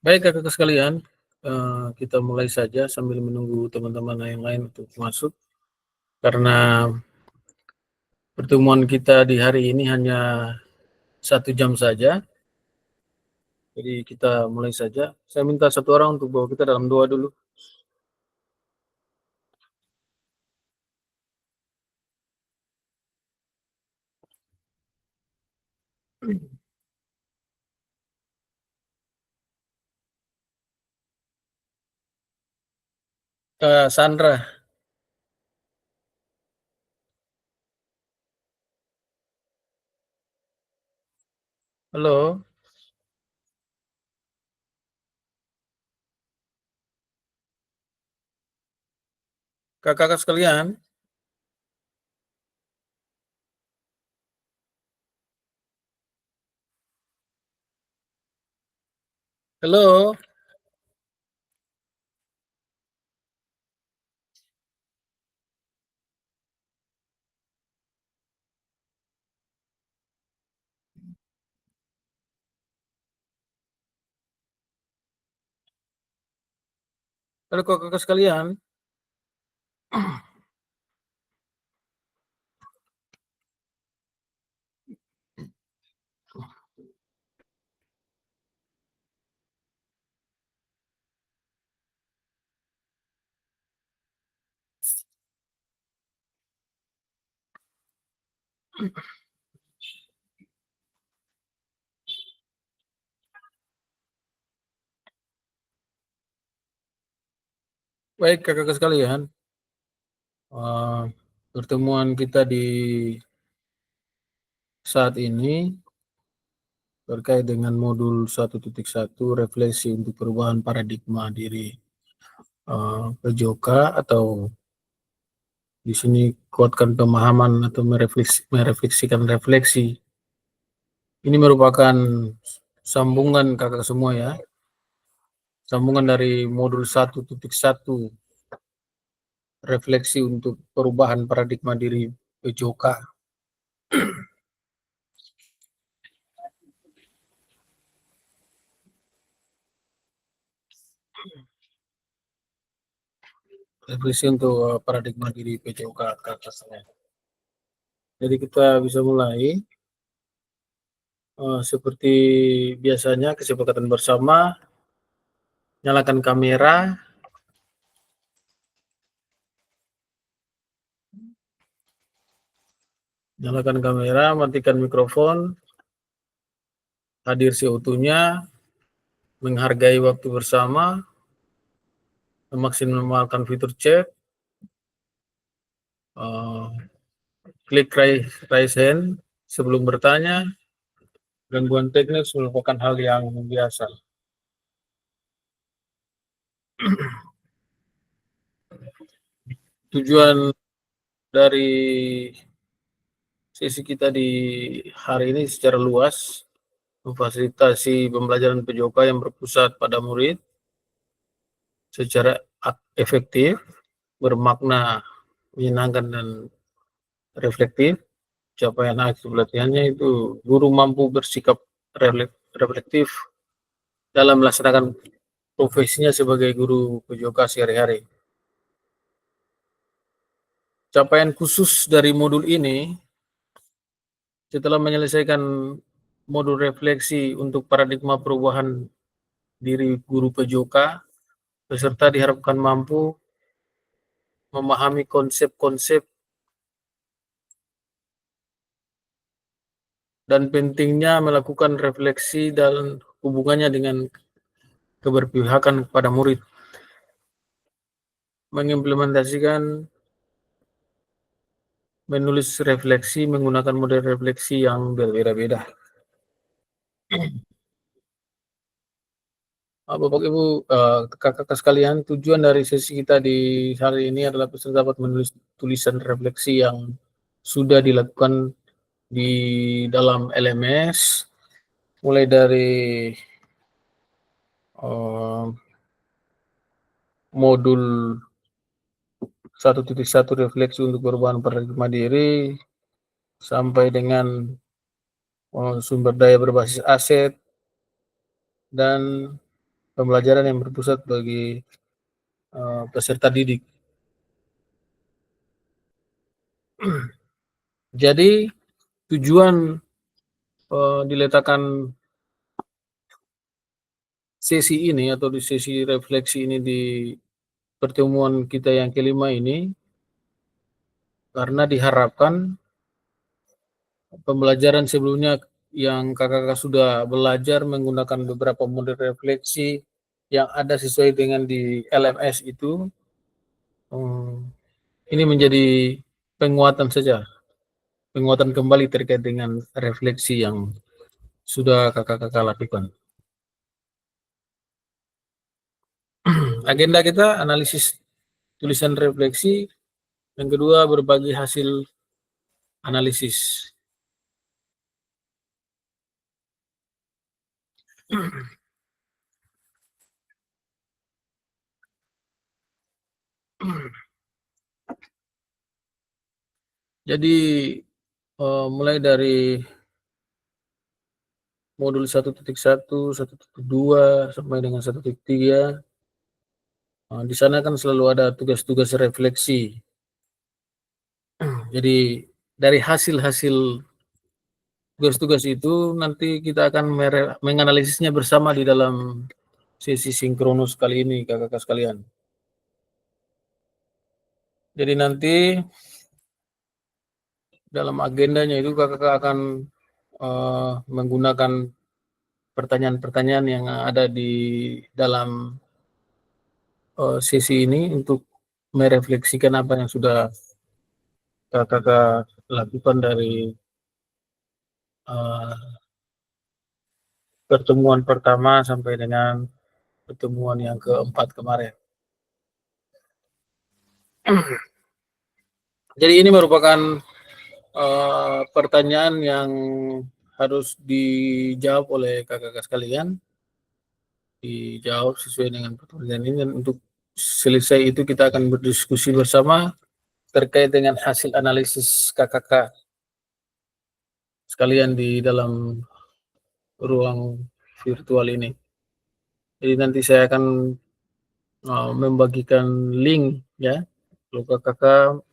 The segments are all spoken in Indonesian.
Baik Kakak sekalian, kita mulai saja sambil menunggu teman-teman yang lain untuk masuk, karena pertemuan kita di hari ini hanya 1 jam saja, jadi kita mulai saja. Saya minta satu orang untuk bawa kita dalam doa dulu. Kak Sandra, halo. Kakak sekalian, halo. Halo kakak sekalian. Baik kakak sekalian, eh, pertemuan kita di saat ini terkait dengan modul 1.1 refleksi untuk perubahan paradigma diri PJOK, atau di sini kuatkan pemahaman atau merefleksikan refleksi. Ini merupakan sambungan kakak semua ya, sambungan dari modul 1.1 refleksi untuk perubahan paradigma diri PJOK. Refleksi untuk paradigma diri PJOK kakak saya. Jadi kita bisa mulai. Seperti biasanya, kesepakatan bersama, nyalakan kamera, matikan mikrofon, hadir seutuhnya, menghargai waktu bersama, memaksimalkan fitur chat, klik raise hand sebelum bertanya. Gangguan teknis merupakan hal yang biasa. Tujuan dari sesi kita di hari ini secara luas, memfasilitasi pembelajaran PJOK yang berpusat pada murid secara efektif, bermakna, menyenangkan, dan reflektif. Capaian akhir pelatihannya itu guru mampu bersikap reflektif dalam melaksanakan profesinya sebagai guru PJOK sehari-hari. Capaian khusus dari modul ini, setelah menyelesaikan modul refleksi untuk paradigma perubahan diri guru PJOK, peserta diharapkan mampu memahami konsep-konsep dan pentingnya melakukan refleksi dan hubungannya dengan keberpihakan kepada murid, mengimplementasikan menulis refleksi menggunakan model refleksi yang berbeda-beda. Bapak Ibu, kakak-kakak sekalian, tujuan dari sesi kita di hari ini adalah peserta dapat menulis tulisan refleksi yang sudah dilakukan di dalam LMS, mulai dari modul 1.1 refleksi untuk perubahan paradigma diri, sampai dengan sumber daya berbasis aset, dan pembelajaran yang berpusat bagi peserta didik. Jadi tujuan diletakkan sesi ini atau di sesi refleksi ini di pertemuan kita yang kelima ini karena diharapkan pembelajaran sebelumnya yang kakak-kakak sudah belajar menggunakan beberapa model refleksi yang ada sesuai dengan di LMS itu, ini menjadi penguatan saja, penguatan kembali terkait dengan refleksi yang sudah kakak-kakak lakukan. Agenda kita analisis tulisan refleksi, yang kedua berbagi hasil analisis. Jadi mulai dari modul 1.1, 1.2 sampai dengan 1.3, di sana kan selalu ada tugas-tugas refleksi. Jadi dari hasil-hasil tugas-tugas itu nanti kita akan menganalisisnya bersama di dalam sesi sinkronus kali ini, kakak-kakak sekalian. Jadi nanti dalam agendanya itu kakak-kakak akan menggunakan pertanyaan-pertanyaan yang ada di dalam sesi ini untuk merefleksikan apa yang sudah kakak-kakak lakukan dari pertemuan pertama sampai dengan pertemuan yang keempat kemarin. Jadi ini merupakan pertanyaan yang harus dijawab oleh kakak-kakak sekalian, dijawab sesuai dengan pertanyaan ini, dan untuk selesai itu kita akan berdiskusi bersama terkait dengan hasil analisis kakak-kakak sekalian di dalam ruang virtual ini. Jadi nanti saya akan membagikan link ya, kalau kakak-kakak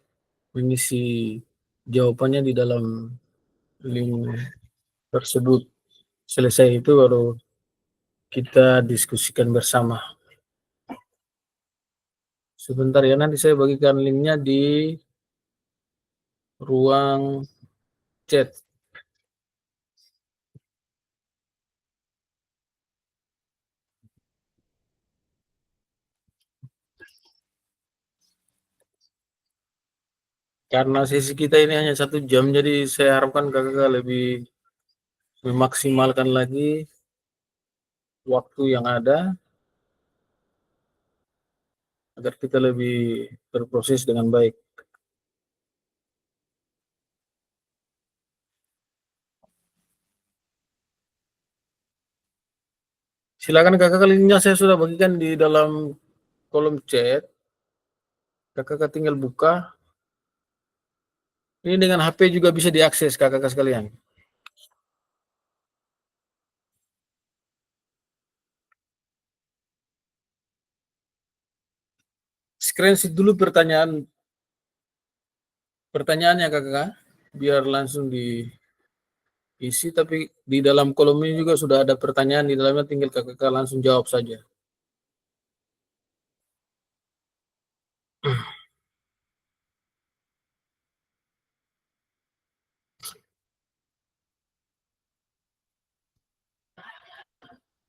mengisi jawabannya di dalam link tersebut. Selesai itu baru kita diskusikan bersama. Sebentar ya, nanti saya bagikan linknya di ruang chat. Karena sesi kita ini hanya 1 jam, jadi saya harapkan kakak lebih memaksimalkan lagi waktu yang ada agar kita lebih berproses dengan baik. Silakan kakak, linknya saya sudah bagikan di dalam kolom chat. Kakak tinggal buka. Ini dengan HP juga bisa diakses kakak sekalian. Screenshot dulu pertanyaannya kakak, biar langsung diisi. Tapi di dalam kolom ini juga sudah ada pertanyaan di dalamnya, tinggal kakak langsung jawab saja.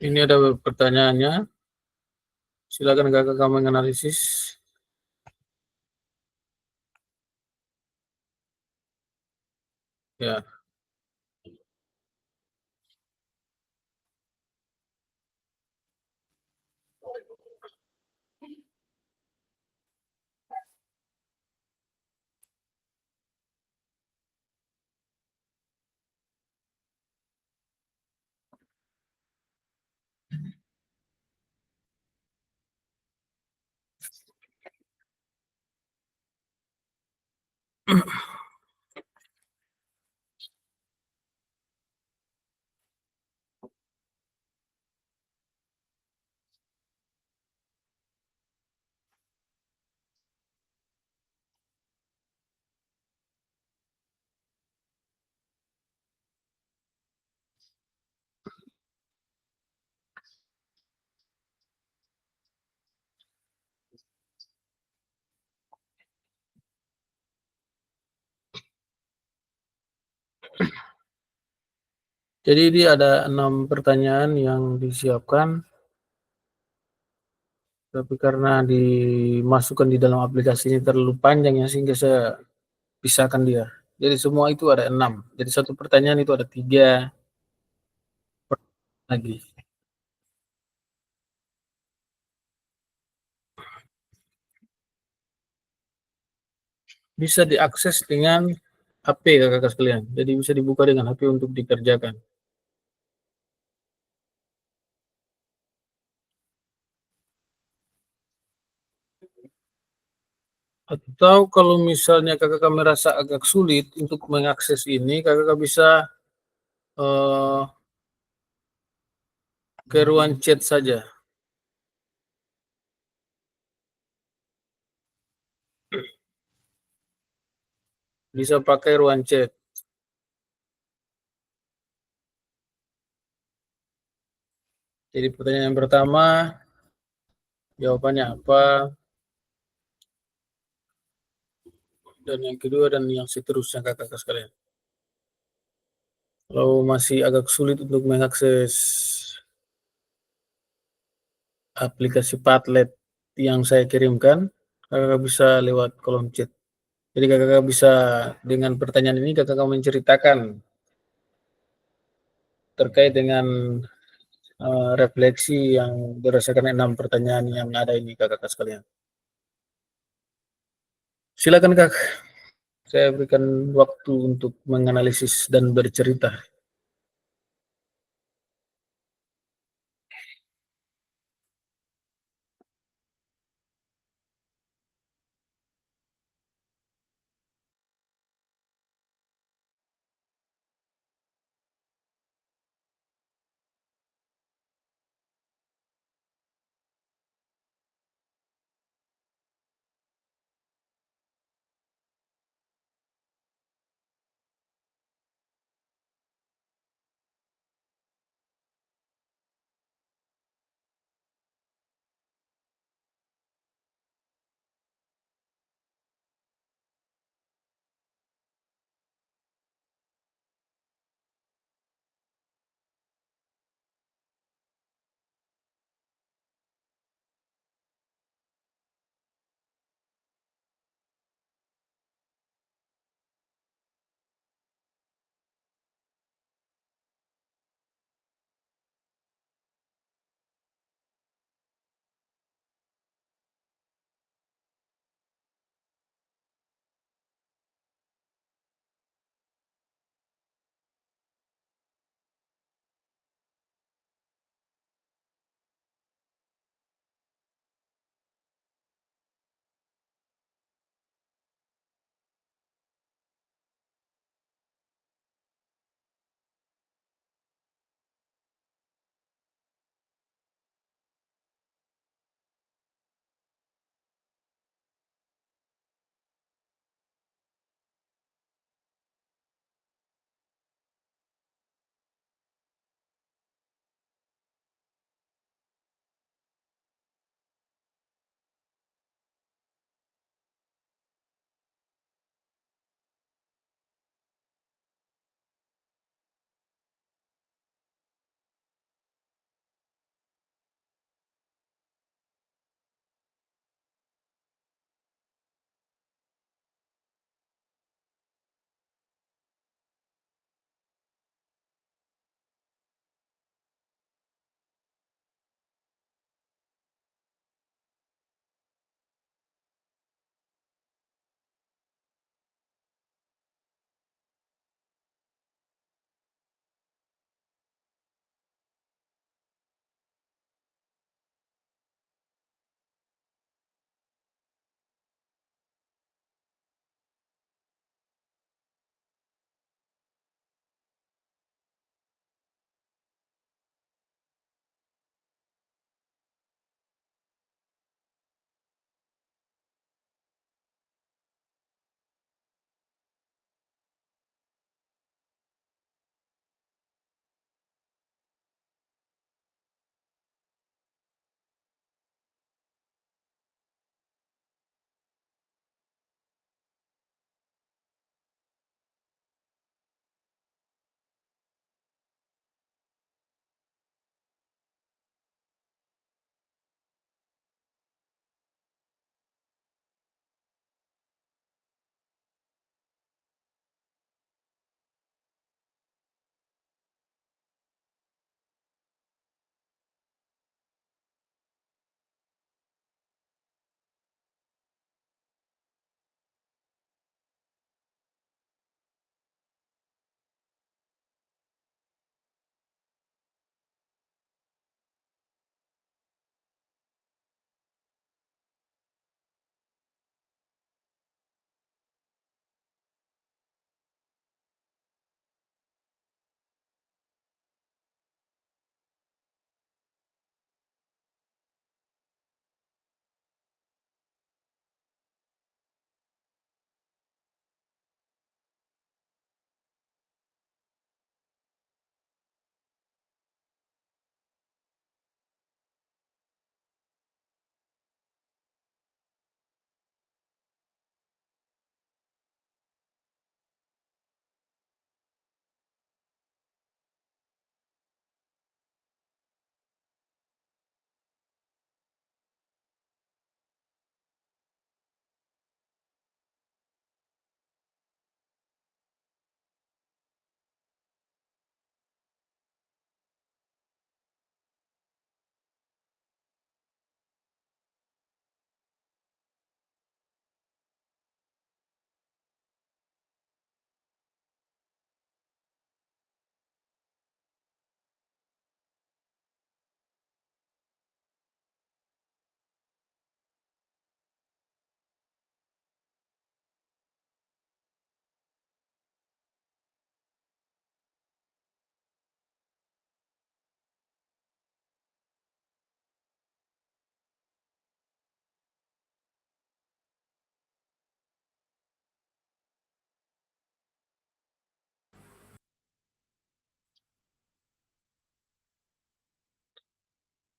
Ini ada pertanyaannya. Silakan kakak menganalisis. Ya. Jadi dia ada 6 pertanyaan yang disiapkan, tapi karena dimasukkan di dalam aplikasinya terlalu panjang ya, sehingga saya pisahkan dia. Jadi semua itu ada 6. Jadi satu pertanyaan itu ada 3 lagi. Bisa diakses dengan HP Kakak sekalian. Jadi bisa dibuka dengan HP untuk dikerjakan. Atau kalau misalnya Kakak merasa agak sulit untuk mengakses ini, Kakak bisa eh, ke ruang chat saja. Bisa pakai ruang chat. Jadi pertanyaan yang pertama, jawabannya apa, dan yang kedua dan yang seterusnya Kakak sekalian. Kalau masih agak sulit untuk mengakses aplikasi Padlet yang saya kirimkan, Kakak bisa lewat kolom chat. Jadi Kakak bisa dengan pertanyaan ini Kakak menceritakan terkait dengan refleksi yang berdasarkan 6 pertanyaan yang ada ini Kakak sekalian. Silakan Kak, saya berikan waktu untuk menganalisis dan bercerita.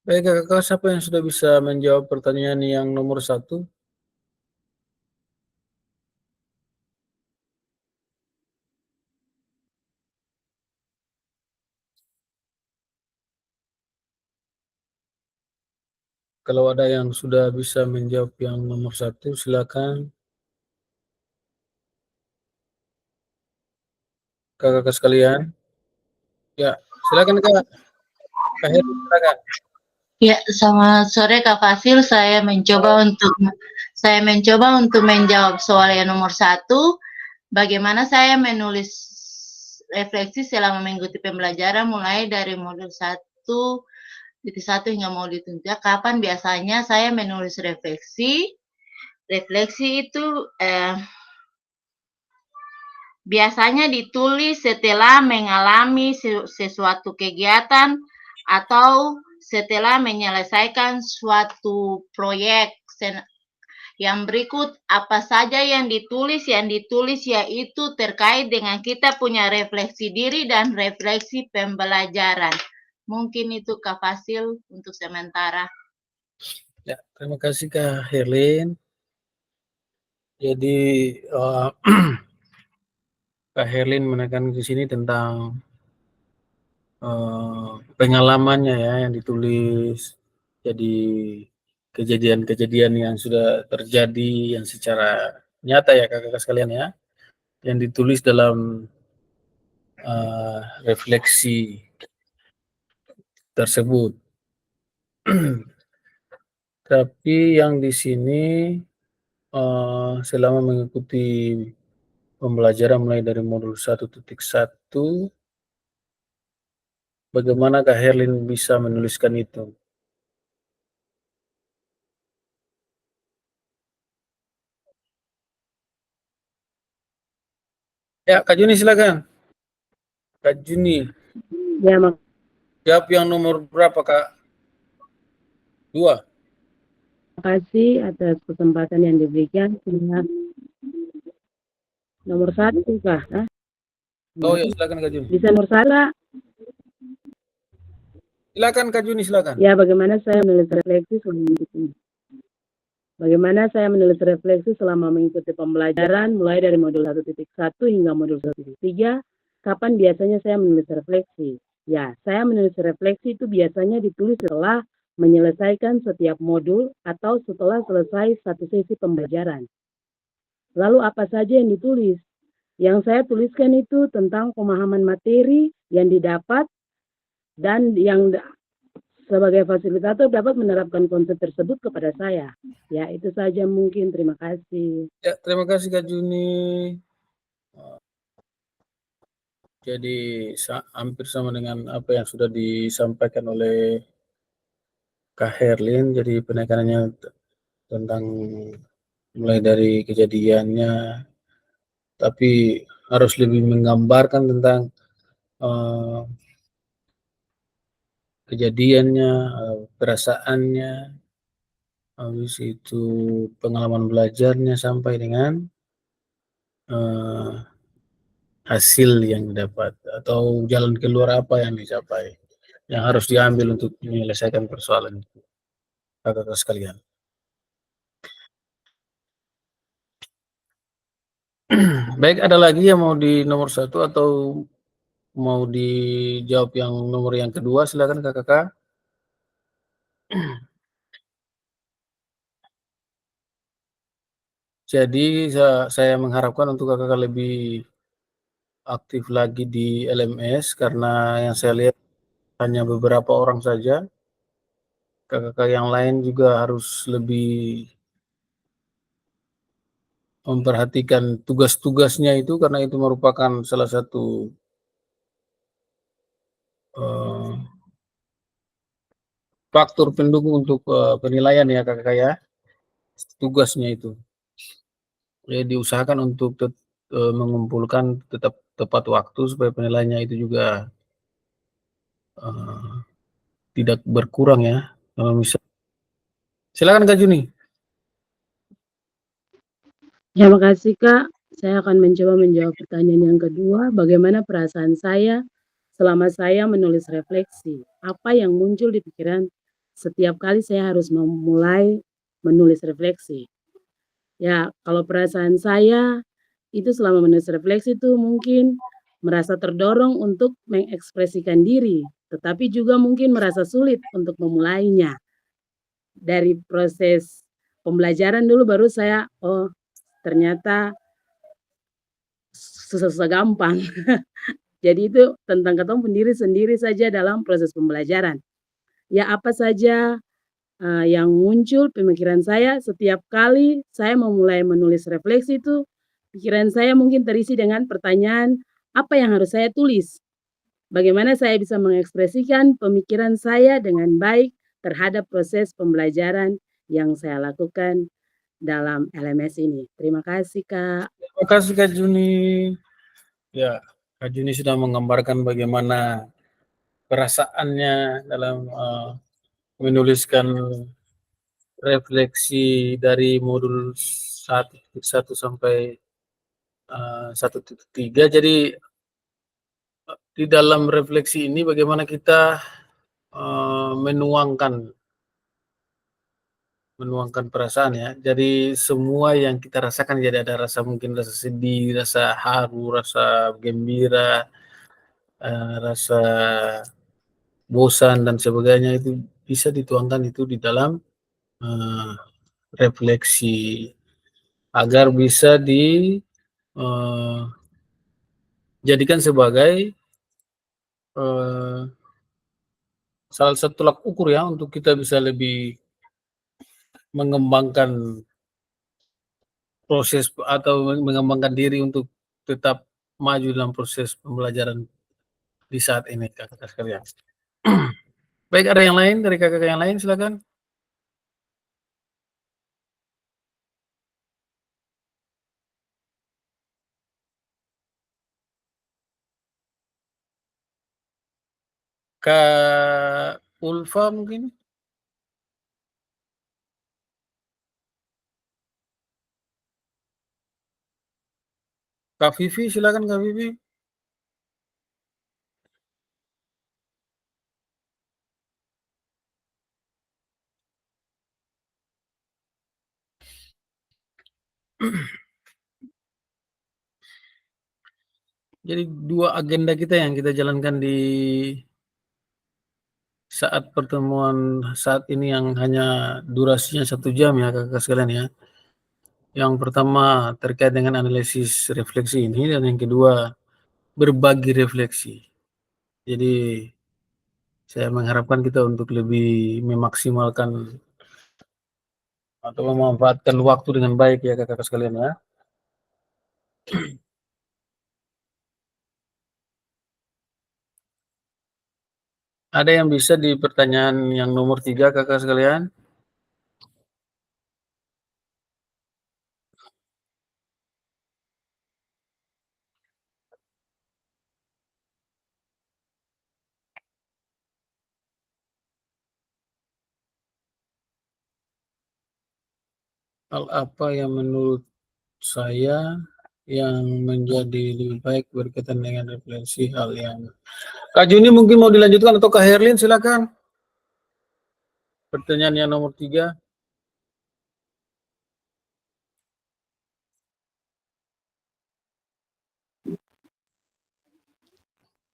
Baik Kakak, siapa yang sudah bisa menjawab pertanyaan yang nomor 1? Kalau ada yang sudah bisa menjawab yang nomor 1, silakan. Kakak-kakak sekalian. Ya, silakan Kak. Kak Heri, silakan. Ya, selamat sore Kak Fasil. Saya mencoba untuk menjawab soal yang nomor 1. Bagaimana saya menulis refleksi selama mengikuti pembelajaran mulai dari modul 1 hingga modul 3. Kapan biasanya saya menulis refleksi? Refleksi itu biasanya ditulis setelah mengalami sesuatu kegiatan atau setelah menyelesaikan suatu proyek. Yang berikut, apa saja yang ditulis? Yang ditulis yaitu terkait dengan kita punya refleksi diri dan refleksi pembelajaran. Mungkin itu Kak Fasil untuk sementara. Ya, terima kasih Kak Herlin. Jadi Kak Herlin menekan di sini tentang pengalamannya ya yang ditulis. Jadi kejadian-kejadian yang sudah terjadi yang secara nyata ya kakak-kakak sekalian ya, yang ditulis dalam refleksi tersebut. Tapi yang di sini selama mengikuti pembelajaran mulai dari modul 1.1, bagaimana Kak Herlin bisa menuliskan itu? Ya, Kak Juni silakan. Kak Juni. Ya, Jawab yang nomor berapa, Kak? 2. Terima kasih atas kesempatan yang diberikan. Nomor 1 kah? Oh ya, silakan Kak Juni. Bisa nomor 1 Kak? Silakan Kak Juni, silakan. Ya, bagaimana saya menulis refleksi selama mengikuti pembelajaran mulai dari modul 1.1 hingga modul 1.3. Kapan biasanya saya menulis refleksi? Ya, saya menulis refleksi itu biasanya ditulis setelah menyelesaikan setiap modul atau setelah selesai satu sesi pembelajaran. Lalu apa saja yang ditulis? Yang saya tuliskan itu tentang pemahaman materi yang didapat dan yang sebagai fasilitator dapat menerapkan konsep tersebut kepada saya. Ya, itu saja mungkin. Terima kasih. Ya, terima kasih Kak Juni. Jadi hampir sama dengan apa yang sudah disampaikan oleh Kak Herlin. Jadi penekanannya tentang mulai dari kejadiannya, tapi harus lebih menggambarkan tentang kejadiannya, perasaannya, habis itu pengalaman belajarnya sampai dengan hasil yang didapat atau jalan keluar apa yang dicapai, yang harus diambil untuk menyelesaikan persoalan itu, kakak-kakak sekalian. Baik, ada lagi yang mau di nomor 1 atau mau dijawab yang nomor yang kedua? Silakan kakak-kakak. Jadi saya mengharapkan untuk kakak lebih aktif lagi di LMS karena yang saya lihat hanya beberapa orang saja. Kakak-kakak yang lain juga harus lebih memperhatikan tugas-tugasnya itu karena itu merupakan salah satu faktor pendukung untuk penilaian ya kakak-kakak ya, tugasnya itu. Ya, diusahakan untuk mengumpulkan tetap tepat waktu supaya penilaiannya itu juga tidak berkurang ya. Silakan Kak Juni. Terima kasih Kak. Saya akan mencoba menjawab pertanyaan yang kedua. Bagaimana perasaan saya selama saya menulis refleksi? Apa yang muncul di pikiran setiap kali saya harus memulai menulis refleksi. Ya, kalau perasaan saya itu selama menulis refleksi itu mungkin merasa terdorong untuk mengekspresikan diri, tetapi juga mungkin merasa sulit untuk memulainya. Dari proses pembelajaran dulu baru saya, oh ternyata susah-susah gampang. Jadi itu tentang ketemu pendiri sendiri saja dalam proses pembelajaran. Ya apa saja yang muncul pemikiran saya setiap kali saya memulai menulis refleksi itu, pikiran saya mungkin terisi dengan pertanyaan, apa yang harus saya tulis? Bagaimana saya bisa mengekspresikan pemikiran saya dengan baik terhadap proses pembelajaran yang saya lakukan dalam LMS ini. Terima kasih, Kak. Terima kasih Kak Juni. Ya, Kak Juni sudah menggambarkan bagaimana perasaannya dalam menuliskan refleksi dari modul 1.1 sampai 1.3. Jadi di dalam refleksi ini bagaimana kita menuangkan perasaan ya. Jadi semua yang kita rasakan, jadi ada rasa, mungkin rasa sedih, rasa haru, rasa gembira, rasa bosan dan sebagainya, itu bisa dituangkan itu di dalam refleksi agar bisa dijadikan sebagai salah satu tolak ukur ya untuk kita bisa lebih mengembangkan proses atau mengembangkan diri untuk tetap maju dalam proses pembelajaran di saat ini, kakak sekalian. Baik, ada yang lain dari kakak yang lain, silakan. Kak Ulfa mungkin. Kak Vivi, silakan Kak Vivi. Jadi dua agenda kita yang kita jalankan di saat pertemuan saat ini yang hanya durasinya 1 jam ya kakak sekalian ya. Yang pertama terkait dengan analisis refleksi ini, dan yang kedua berbagi refleksi. Jadi saya mengharapkan kita untuk lebih memaksimalkan atau memanfaatkan waktu dengan baik ya kakak sekalian ya. Ada yang bisa di pertanyaan yang nomor 3 kakak sekalian? Hal apa yang menurut saya yang menjadi lebih baik berkaitan dengan refleksi hal yang Kak Juni mungkin mau dilanjutkan atau Kak Herlin, silakan. Pertanyaan yang nomor 3.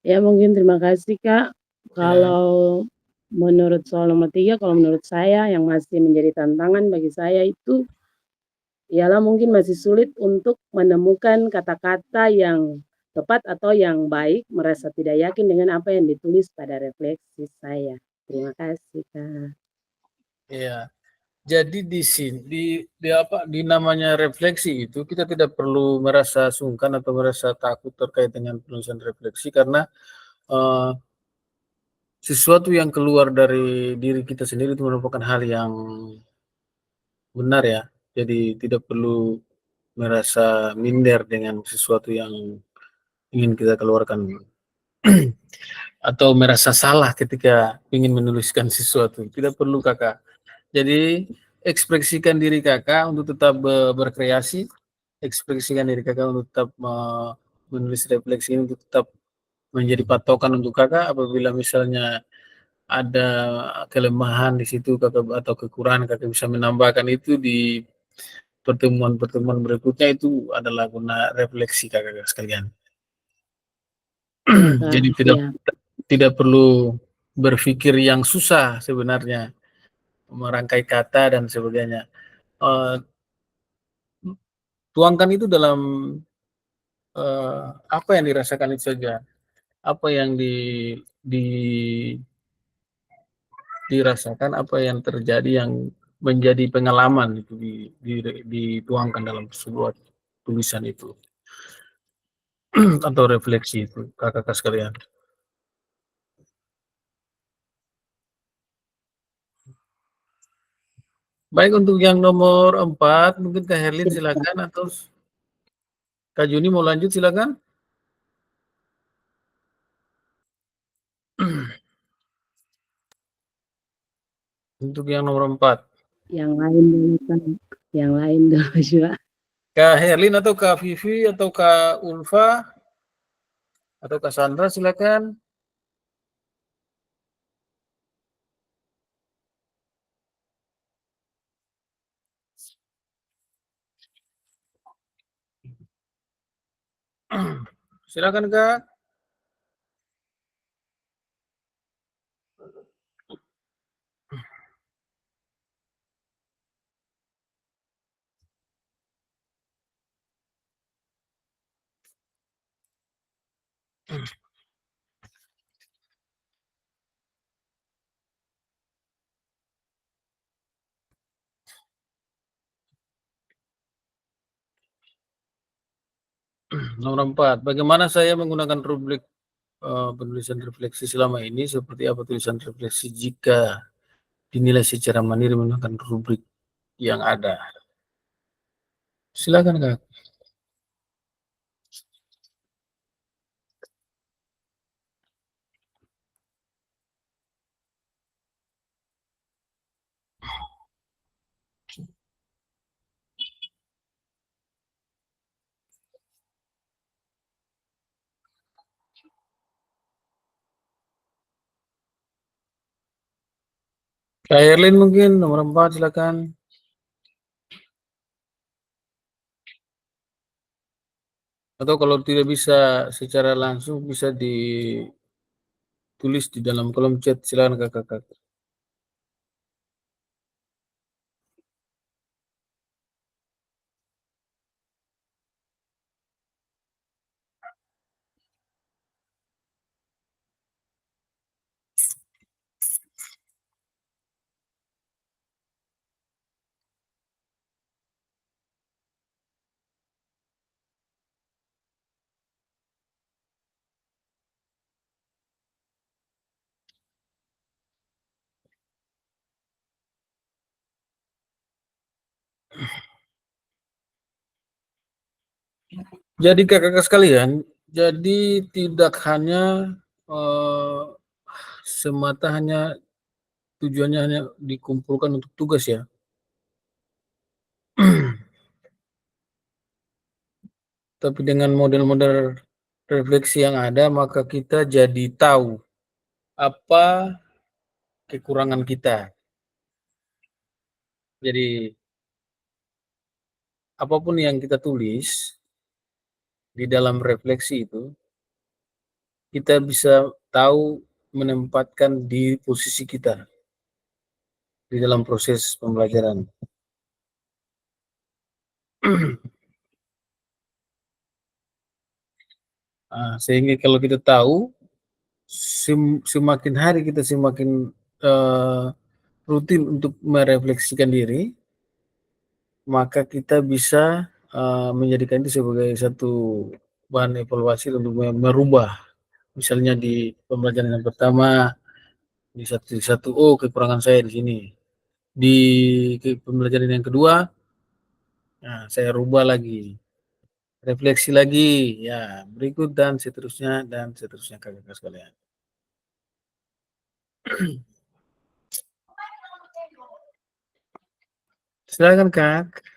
Ya mungkin terima kasih, Kak. Kalau menurut soal nomor 3, kalau menurut saya yang masih menjadi tantangan bagi saya itu ialah mungkin masih sulit untuk menemukan kata-kata yang tepat atau yang baik, merasa tidak yakin dengan apa yang ditulis pada refleksi saya. Terima kasih, Kak. Iya. Jadi di sini di namanya refleksi itu kita tidak perlu merasa sungkan atau merasa takut terkait dengan penulisan refleksi, karena sesuatu yang keluar dari diri kita sendiri itu merupakan hal yang benar ya. Jadi tidak perlu merasa minder dengan sesuatu yang ingin kita keluarkan atau merasa salah ketika ingin menuliskan sesuatu. Tidak perlu kakak. Jadi ekspresikan diri kakak untuk tetap berkreasi, ekspresikan diri kakak untuk tetap menulis refleksi ini untuk tetap menjadi patokan untuk kakak apabila misalnya ada kelemahan di situ Kakak atau kekurangan Kakak bisa menambahkan itu di pertemuan-pertemuan berikutnya, itu adalah guna refleksi Kakak sekalian. Ya, Kak. Jadi tidak Ya. tidak perlu berpikir yang susah sebenarnya, merangkai kata dan sebagainya. Eh, tuangkan itu dalam apa yang dirasakan itu saja, apa yang di dirasakan, apa yang terjadi yang menjadi pengalaman itu dituangkan dalam sebuah tulisan itu atau refleksi itu kakak sekalian. Baik, untuk yang nomor 4 mungkin Kak Herlin Ya, Kak. silakan, atau Kak Juni mau lanjut silakan. Untuk yang nomor 4 Yang lain dulu, Kak. Yang lain dulu juga. Kak Herlin atau Kak Vivi atau Kak Ulfa atau Kak Sandra silakan. Silakan Kak. Nomor 4, bagaimana saya menggunakan rubrik penulisan refleksi selama ini, seperti apa tulisan refleksi jika dinilai secara mandiri menggunakan rubrik yang ada. Silakan Kak. Kak Herlin mungkin nomor 4 silakan. Atau kalau tidak bisa secara langsung, bisa ditulis di dalam kolom chat, silakan Kakak. Jadi kakak sekalian, jadi tidak hanya eh, semata hanya tujuannya hanya dikumpulkan untuk tugas ya. Tapi dengan model-model refleksi yang ada, maka kita jadi tahu apa kekurangan kita. Jadi apapun yang kita tulis di dalam refleksi itu, kita bisa tahu menempatkan di posisi kita di dalam proses pembelajaran. Sehingga kalau kita tahu, semakin hari kita semakin eh, rutin untuk merefleksikan diri, maka kita bisa menjadikan itu sebagai satu bahan evaluasi untuk merubah. Misalnya di pembelajaran yang pertama, di satu oh kekurangan saya di sini. Di pembelajaran yang kedua, nah, saya rubah lagi, refleksi lagi, ya berikut dan seterusnya kakak sekalian. Silakan Kak.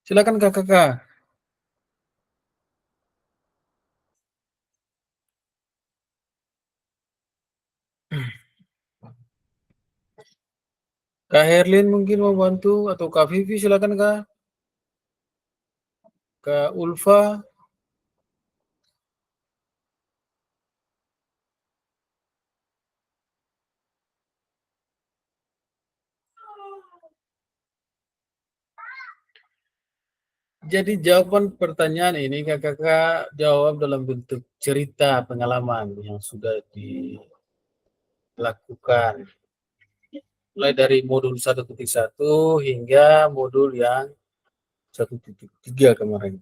Silakan Kak. Kak Herlin mungkin mau bantu atau Kak Vivi silakan Kak. Kak Ulfa. Jadi jawaban pertanyaan ini Kakak jawab dalam bentuk cerita pengalaman yang sudah dilakukan. Mulai dari modul 1.1 hingga modul yang 1.3 kemarin.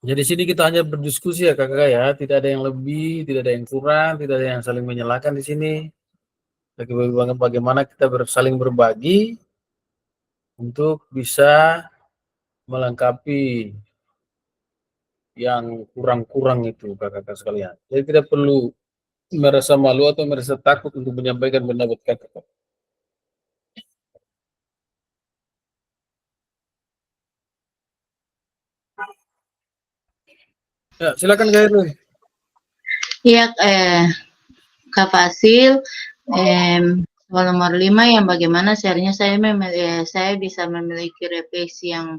Jadi di sini kita hanya berdiskusi ya Kakak ya, tidak ada yang lebih, tidak ada yang kurang, tidak ada yang saling menyalahkan di sini. Bagaimana kita saling berbagi untuk bisa melengkapi yang kurang-kurang itu kakak-kakak sekalian. Jadi tidak perlu merasa malu atau merasa takut untuk menyampaikan pendapat kakak. Ya, silakan Kak Irwin. Iya, Kak Fasil, soal nomor 5 yang bagaimana seharusnya saya bisa memiliki refleksi yang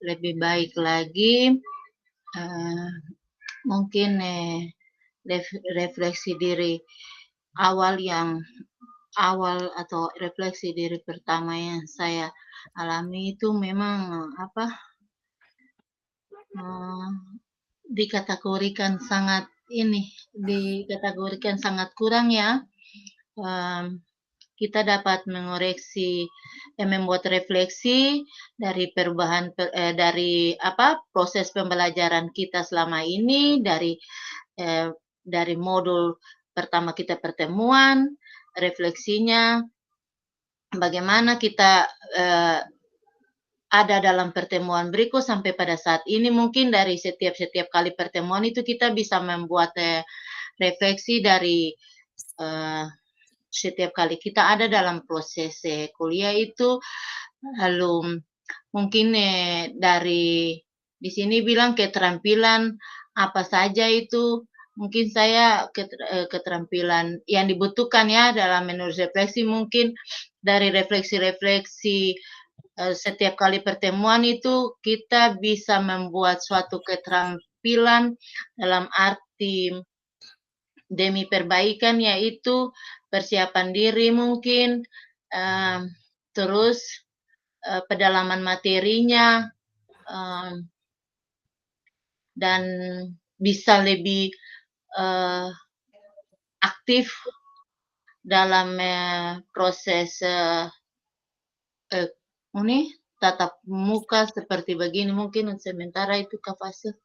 lebih baik lagi, mungkin refleksi diri awal atau refleksi diri pertama yang saya alami itu memang dikategorikan sangat kurang ya. Kita dapat membuat refleksi dari perubahan proses pembelajaran kita selama ini dari modul pertama kita pertemuan, refleksinya bagaimana kita ada dalam pertemuan berikut sampai pada saat ini. Mungkin dari setiap kali pertemuan itu kita bisa membuat refleksi dari setiap kali kita ada dalam proses kuliah itu. Lalu mungkin dari di sini bilang keterampilan apa saja itu, mungkin saya keterampilan yang dibutuhkan ya dalam menulis refleksi, mungkin dari refleksi-refleksi setiap kali pertemuan itu kita bisa membuat suatu keterampilan dalam arti demi perbaikan, yaitu persiapan diri mungkin, terus pedalaman materinya, dan bisa lebih aktif dalam proses tatap muka seperti begini. Mungkin sementara itu Kak Fasil.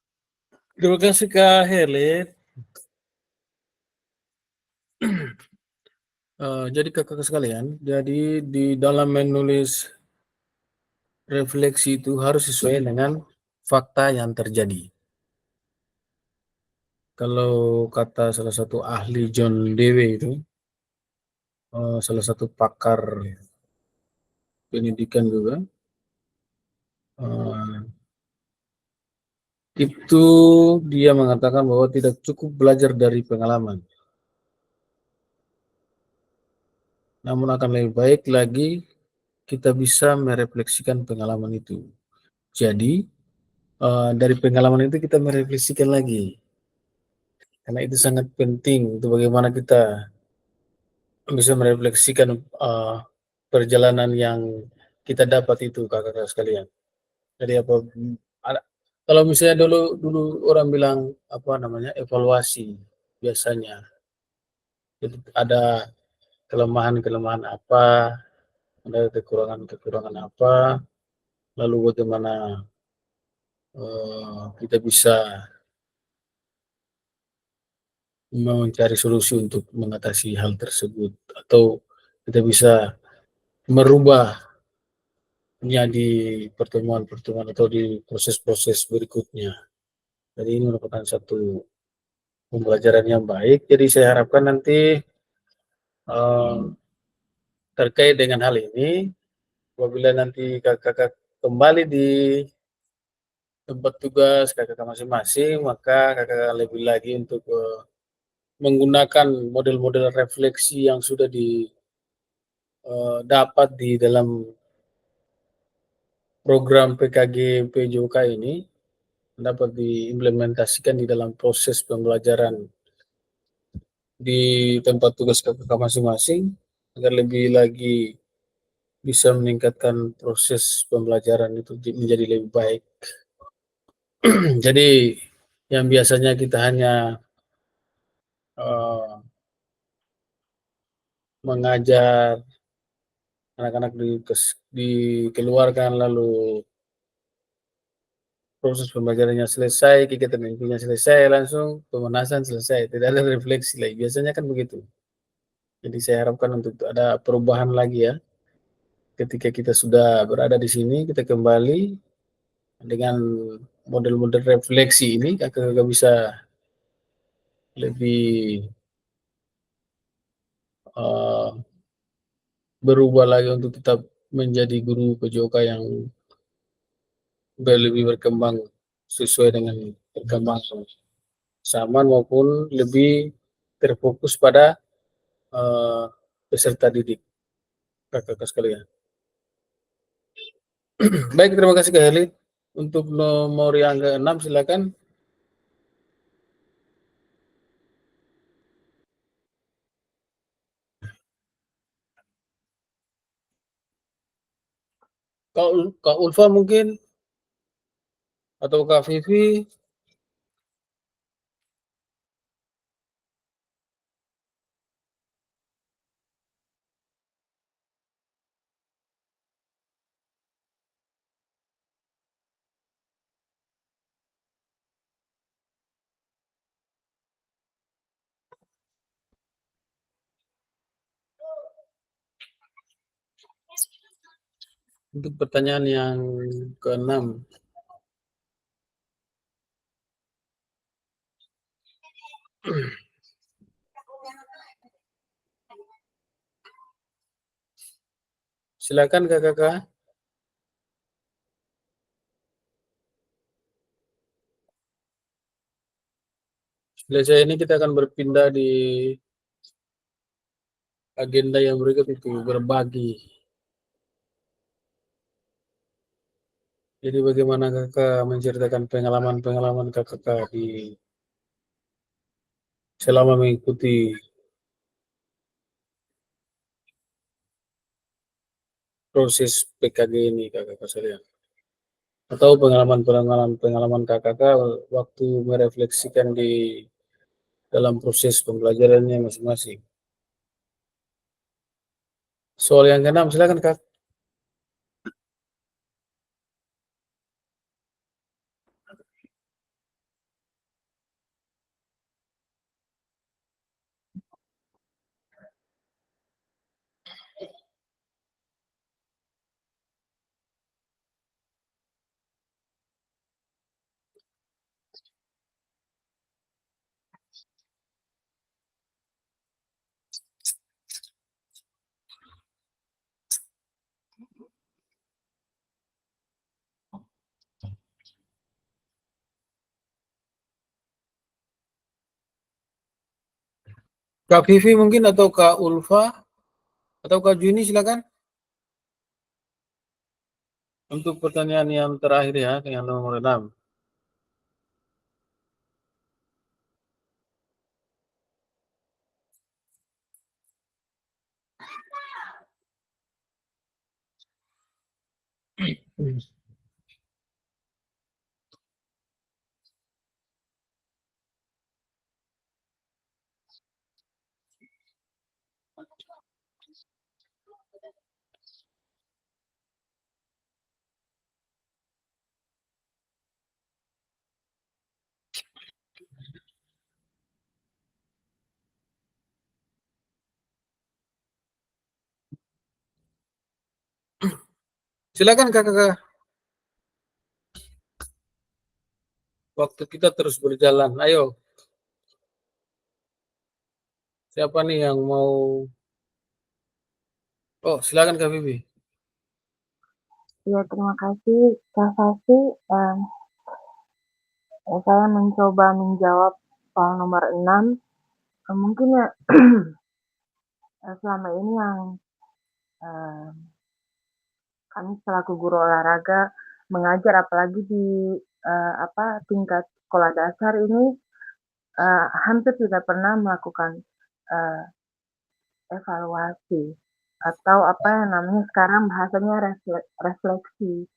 Terima kasih Kak Herlin. Jadi kakak sekalian, jadi di dalam menulis refleksi itu harus sesuai dengan fakta yang terjadi. Kalau kata salah satu ahli John Dewey itu, salah satu pakar pendidikan juga, itu dia mengatakan bahwa tidak cukup belajar dari pengalaman, namun akan lebih baik lagi kita bisa merefleksikan pengalaman itu. Jadi dari pengalaman itu kita merefleksikan lagi, karena itu sangat penting untuk bagaimana kita bisa merefleksikan perjalanan yang kita dapat itu kakak-kakak sekalian. Jadi kalau misalnya dulu orang bilang apa namanya evaluasi biasanya, jadi ada kelemahan-kelemahan apa, ada kekurangan-kekurangan apa, lalu bagaimana kita bisa mencari solusi untuk mengatasi hal tersebut atau kita bisa merubahnya di pertemuan-pertemuan atau di proses-proses berikutnya. Jadi ini merupakan satu pembelajaran yang baik. Jadi saya harapkan nanti eh, terkait dengan hal ini, apabila nanti kakak-kakak kembali di tempat tugas kakak-kakak masing-masing, maka kakak lebih lagi untuk menggunakan model-model refleksi yang sudah dapat di dalam program PKG PJOK ini dapat diimplementasikan di dalam proses pembelajaran di tempat tugas kakak masing-masing agar lebih lagi bisa meningkatkan proses pembelajaran itu menjadi lebih baik. Jadi yang biasanya kita hanya uh, mengajar anak-anak dikeluarkan lalu proses pembelajarannya selesai, kegiatan intinya selesai, langsung pemanasan selesai, tidak ada refleksi lagi. Biasanya kan begitu. Jadi saya harapkan untuk ada perubahan lagi ya. Ketika kita sudah berada di sini, kita kembali dengan model-model refleksi ini, kakak-kakak bisa lebih uh, berubah lagi untuk tetap menjadi guru PJOK yang lebih berkembang sesuai dengan perkembangan zaman maupun lebih terfokus pada uh, peserta didik kakak-kakak sekalian. Baik, terima kasih Kak Heli. Untuk nomor yang ke-6 silakan. Kak Ulfa mungkin atau Kak Vivi. Untuk pertanyaan yang ke-6. Silakan kakak-kakak. Selesai ini kita akan berpindah di agenda yang berikut itu berbagi. Jadi bagaimana kakak menceritakan pengalaman-pengalaman kakak di selama mengikuti proses PKG ini kakak sekalian. Atau pengalaman kakak waktu merefleksikan di dalam proses pembelajarannya masing-masing. Soal yang ke-6 silakan Kak. Kak Vivi mungkin atau Kak Ulfa atau Kak Juni silakan. Untuk pertanyaan yang terakhir ya, yang nomor 6. Hmm. Silakan kakak, waktu kita terus berjalan. Ayo, siapa nih yang mau? Oh, silakan Kak Bibi. Ya, terima kasih Kak Fasi. Saya mencoba menjawab soal nomor 6. Mungkin ya selama ini yang eh, kami selaku guru olahraga mengajar, apalagi di tingkat sekolah dasar ini, hampir tidak pernah melakukan eh, evaluasi atau apa yang namanya sekarang bahasanya refleksi.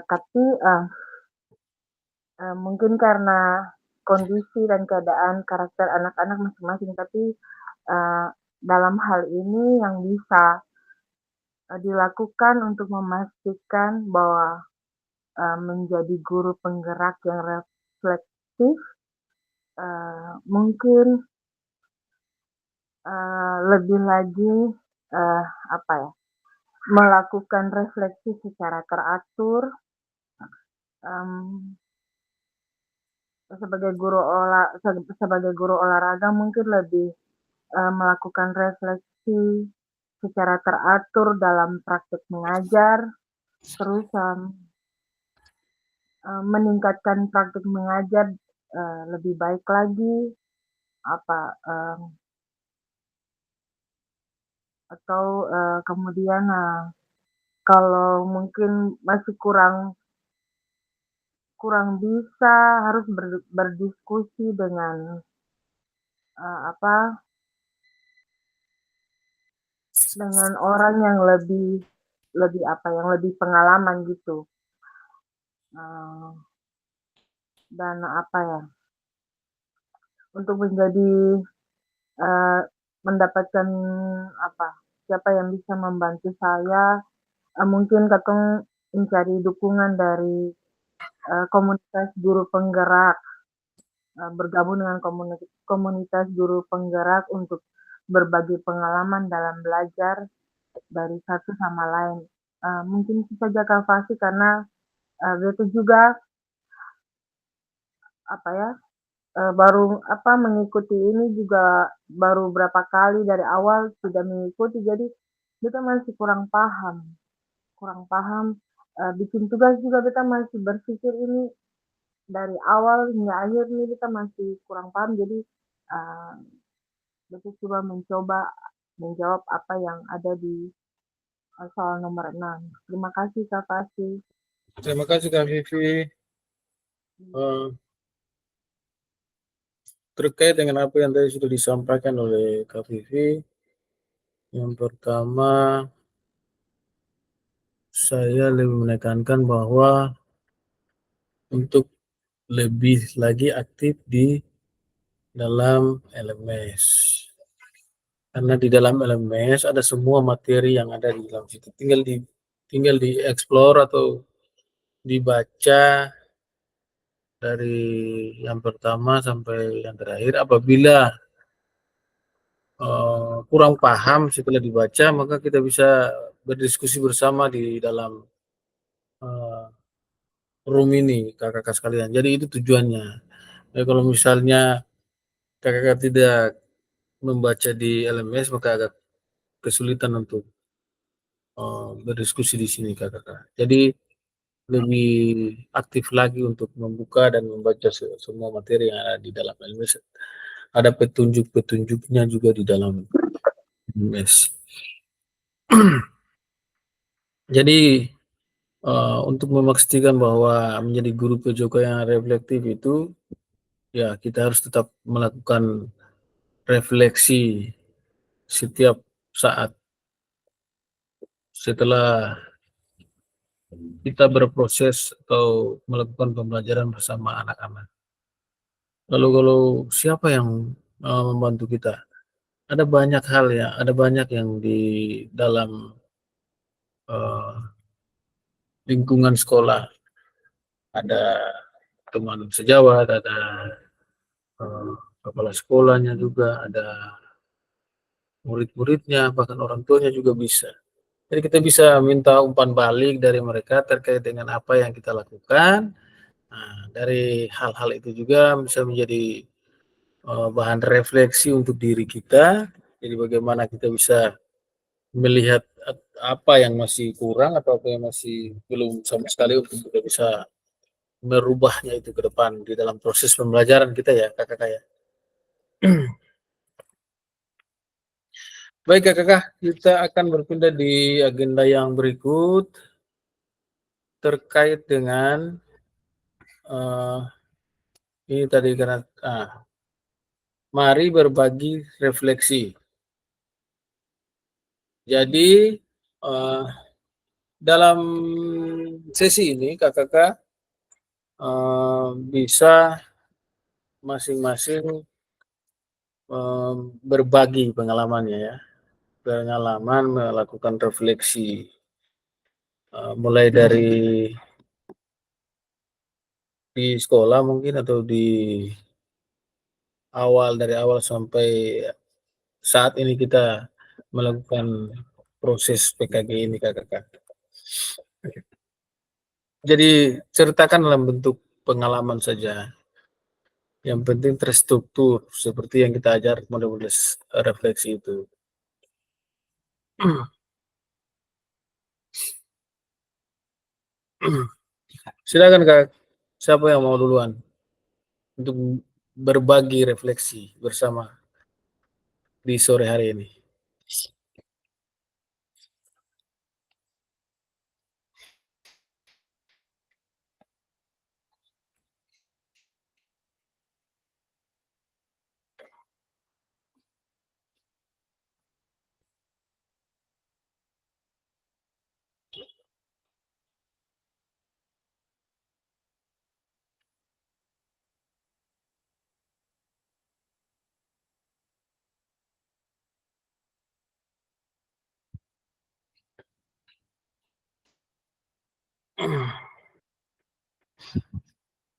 Tapi mungkin karena kondisi dan keadaan karakter anak-anak masing-masing, tapi dalam hal ini yang bisa dilakukan untuk memastikan bahwa menjadi guru penggerak yang reflektif, mungkin lebih lagi melakukan refleksi secara teratur. Sebagai guru olahraga mungkin lebih melakukan refleksi secara teratur dalam praktik mengajar, terus meningkatkan praktik mengajar lebih baik lagi, atau kemudian kalau mungkin masih kurang bisa, harus berdiskusi dengan dengan orang yang lebih pengalaman gitu. Dan untuk menjadi mendapatkan siapa yang bisa membantu saya, mungkin Kakang mencari dukungan dari komunitas guru penggerak, bergabung dengan komunitas guru penggerak untuk berbagi pengalaman dalam belajar dari satu sama lain. Mungkin itu saja Kak Fasi, karena itu juga baru mengikuti ini juga baru berapa kali, dari awal tidak mengikuti, jadi kita masih kurang paham. Bikin tugas juga kita masih berpikir ini dari awal hingga akhir ini kita masih kurang paham, jadi kita coba mencoba menjawab apa yang ada di soal nomor 6. Terima kasih Kak Fasi. Terima kasih Kak Vivi. Terkait dengan apa yang tadi sudah disampaikan oleh Kak Vivi, yang pertama saya lebih menekankan bahwa untuk lebih lagi aktif di dalam LMS. Karena di dalam LMS ada semua materi yang ada di dalam situ. Tinggal di explore atau dibaca dari yang pertama sampai yang terakhir. Apabila kurang paham setelah dibaca, maka kita bisa berdiskusi bersama di dalam room ini, kakak-kakak sekalian. Jadi itu tujuannya. Jadi kalau misalnya kakak-kakak tidak membaca di LMS, maka agak kesulitan untuk berdiskusi di sini kakak-kakak. Jadi lebih aktif lagi untuk membuka dan membaca semua materi yang ada di dalam LMS. Ada petunjuk-petunjuknya juga di dalam LMS. Jadi untuk memastikan bahwa menjadi guru PJOK yang reflektif itu, ya kita harus tetap melakukan refleksi setiap saat setelah kita berproses atau melakukan pembelajaran bersama anak-anak. Lalu kalau siapa yang membantu kita? Ada banyak hal ya, ada banyak yang di dalam lingkungan sekolah. Ada teman sejawat, ada kepala sekolahnya juga, ada murid-muridnya, bahkan orang tuanya juga bisa. Jadi kita bisa minta umpan balik dari mereka terkait dengan apa yang kita lakukan. Nah, dari hal-hal itu juga bisa menjadi bahan refleksi untuk diri kita. Jadi bagaimana kita bisa melihat apa yang masih kurang atau apa yang masih belum sama sekali untuk kita bisa merubahnya itu ke depan di dalam proses pembelajaran kita ya, kakak-kakak ya. Baik kakak, kita akan berpindah di agenda yang berikut terkait dengan ini tadi karena mari berbagi refleksi. Jadi dalam sesi ini kakak-kakak bisa masing-masing berbagi pengalamannya ya, pengalaman melakukan refleksi mulai dari di sekolah mungkin atau dari awal sampai saat ini kita melakukan proses PKG ini kakak-kakak. Jadi ceritakan dalam bentuk pengalaman saja. Yang penting terstruktur seperti yang kita ajar model-model refleksi itu. Silakan Kak, siapa yang mau duluan untuk berbagi refleksi bersama di sore hari ini?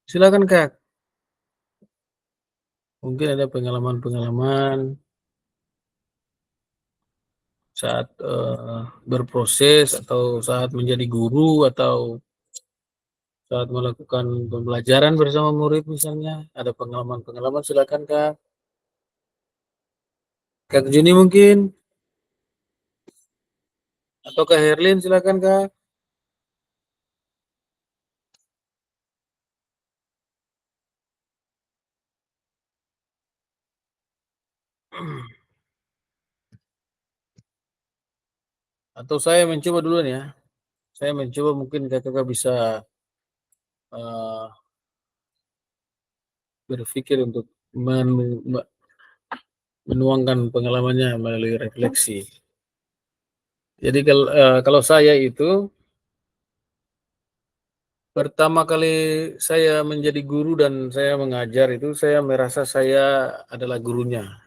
Silakan Kak. Mungkin ada pengalaman-pengalaman saat berproses atau saat menjadi guru atau saat melakukan pembelajaran bersama murid misalnya. Ada pengalaman-pengalaman, silakan Kak. Kak Juni mungkin atau Kak Herlin, silakan Kak. Atau saya mencoba duluan ya. Saya mencoba mungkin kakak bisa berpikir untuk menuangkan pengalamannya melalui refleksi. Jadi kalau saya itu pertama kali saya menjadi guru dan saya mengajar itu saya merasa saya adalah gurunya.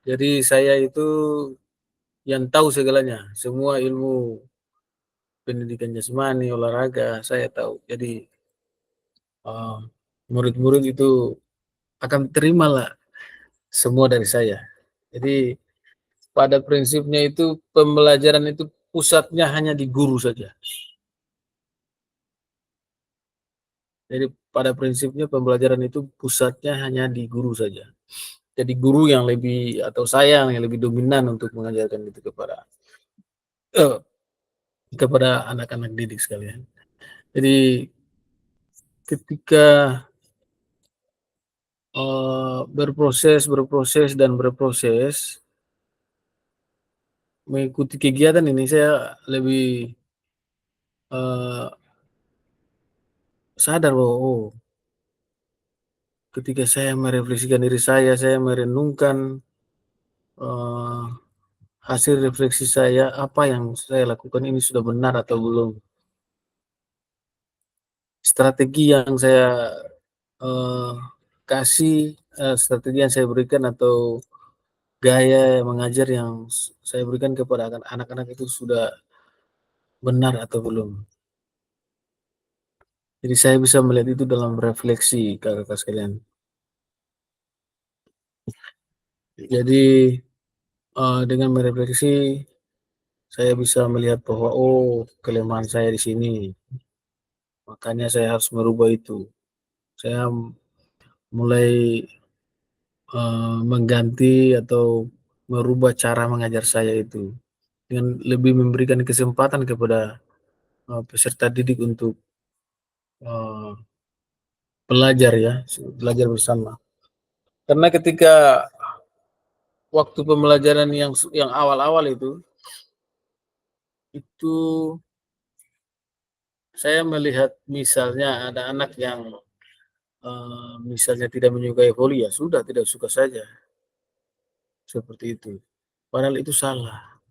Jadi saya itu yang tahu segalanya, semua ilmu pendidikan jasmani, olahraga saya tahu. Jadi murid-murid itu akan terimalah semua dari saya. Jadi pada prinsipnya itu pembelajaran itu pusatnya hanya di guru saja. Jadi pada prinsipnya pembelajaran itu pusatnya hanya di guru saja. Jadi guru yang lebih atau saya yang lebih dominan untuk mengajarkan itu kepada anak-anak didik sekalian. Jadi ketika berproses mengikuti kegiatan ini saya lebih sadar bahwa ketika saya merefleksikan diri saya merenungkan hasil refleksi saya, apa yang saya lakukan ini sudah benar atau belum. strategi yang saya kasih, strategi yang saya berikan atau gaya mengajar yang saya berikan kepada anak-anak itu sudah benar atau belum. Jadi saya bisa melihat itu dalam refleksi kakak-kakak sekalian. Jadi dengan merefleksi saya bisa melihat bahwa kelemahan saya di sini, makanya saya harus merubah itu. Saya mulai mengganti atau merubah cara mengajar saya itu dengan lebih memberikan kesempatan kepada peserta didik untuk uh, belajar ya, belajar bersama. Karena ketika waktu pembelajaran yang awal-awal itu saya melihat misalnya ada anak yang misalnya tidak menyukai voli, ya sudah tidak suka saja, seperti itu. Padahal itu salah.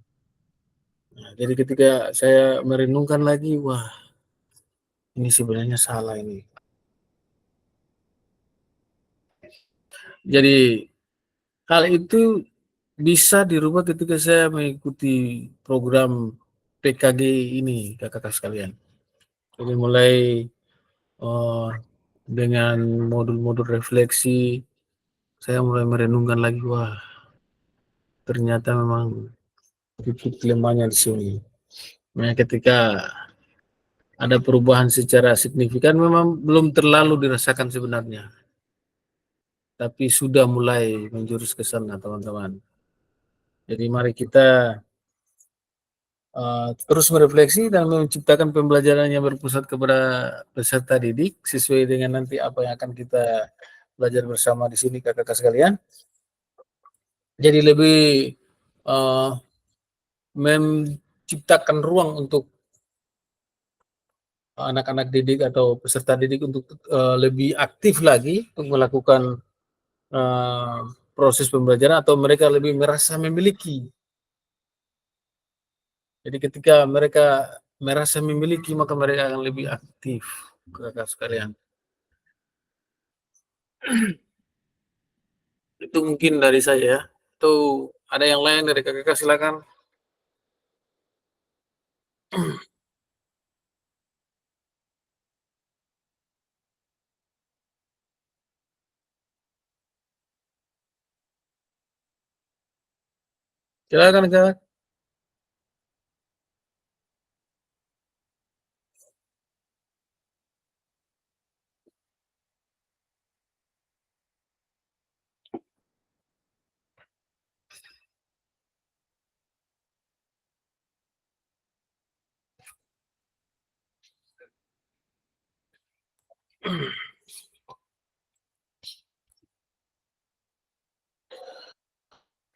Nah, jadi ketika saya merenungkan lagi, wah ini sebenarnya salah ini. Jadi hal itu bisa dirubah ketika saya mengikuti program PKG ini, kakak-kakak sekalian. Jadi mulai uh, dengan modul-modul refleksi, saya mulai merenungkan lagi, wah ternyata memang titik lemahnya di sini. Nah, ketika ada perubahan secara signifikan memang belum terlalu dirasakan sebenarnya, tapi sudah mulai menjurus ke sana, teman-teman. Jadi mari kita terus merefleksi dan menciptakan pembelajaran yang berpusat kepada peserta didik sesuai dengan nanti apa yang akan kita belajar bersama di sini, kakak-kakak sekalian. Jadi lebih uh, menciptakan ruang untuk anak-anak didik atau peserta didik untuk lebih aktif lagi untuk melakukan uh, proses pembelajaran atau mereka lebih merasa memiliki. Jadi ketika mereka merasa memiliki maka mereka akan lebih aktif, kakak sekalian. Itu mungkin dari saya. Atau ada yang lain dari kakak, silakan. Silakan kakak.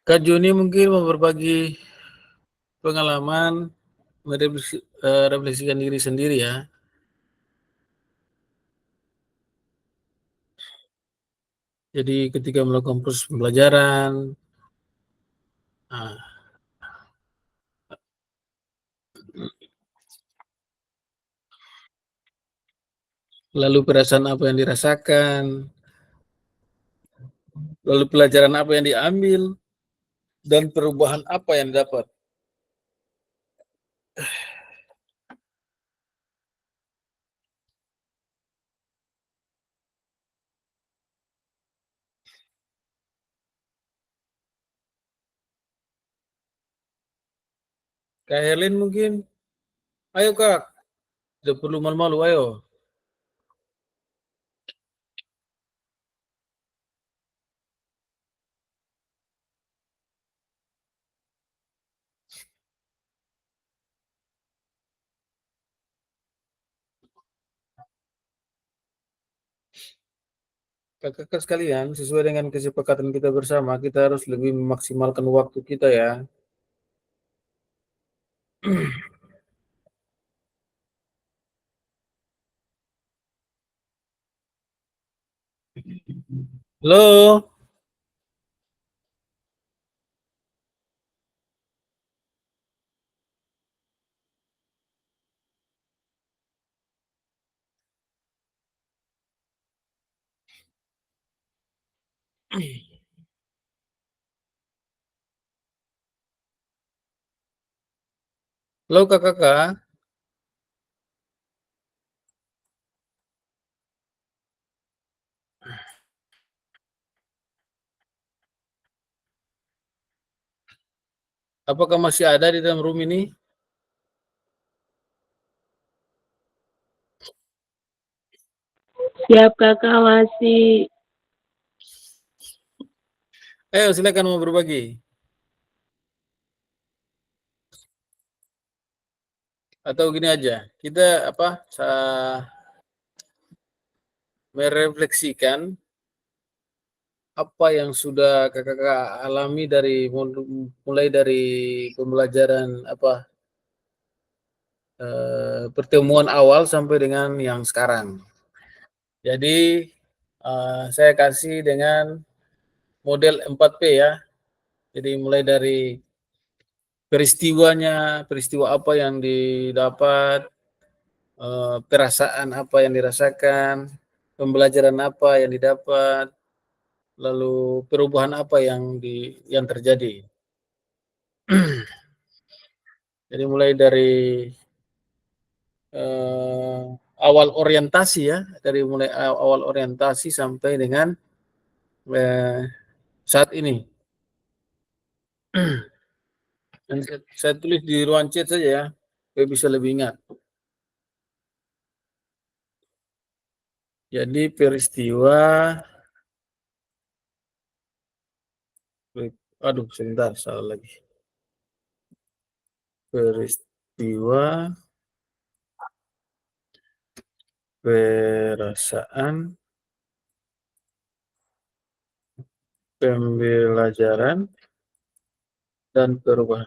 Kak Juni mungkin mau berbagi pengalaman, merefleksikan diri sendiri ya. Jadi ketika melakukan proses pembelajaran, nah, lalu perasaan apa yang dirasakan, lalu pelajaran apa yang diambil, dan perubahan apa yang didapat. Kak Herlin mungkin, ayo kak, tidak perlu malu-malu, ayo. Kakak sekalian, sesuai dengan kesepakatan kita bersama, kita harus lebih memaksimalkan waktu kita ya. Halo, Halo kakak, apakah masih ada di dalam room ini? Siap kakak masih. Ayo silakan mau berbagi. Atau gini aja, kita merefleksikan apa yang sudah kakak alami dari mulai dari pembelajaran pertemuan awal sampai dengan yang sekarang. Jadi saya kasih dengan model 4P ya. Jadi mulai dari peristiwanya, peristiwa apa yang didapat, perasaan apa yang dirasakan, pembelajaran apa yang didapat, lalu perubahan apa yang terjadi. Jadi mulai dari awal orientasi ya, dari mulai awal orientasi sampai dengan saat ini. Dan saya tulis di ruang chat saja ya, supaya bisa lebih ingat. Jadi peristiwa, aduh sebentar salah lagi. Peristiwa, perasaan, pembelajaran, dan perubahan.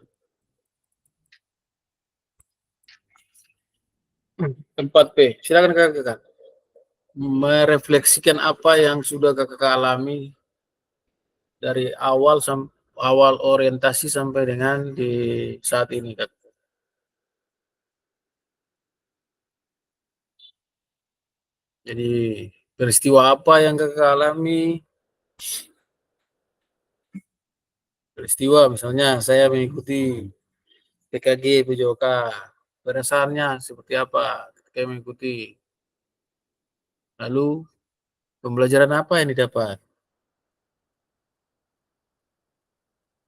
4P. Silakan kakak. Merefleksikan apa yang sudah kakak alami dari awal orientasi sampai dengan di saat ini, Kak. Jadi peristiwa apa yang kakak alami? Peristiwa misalnya saya mengikuti PKG PJOK, perasaannya seperti apa ketika mengikuti. Lalu pembelajaran apa yang didapat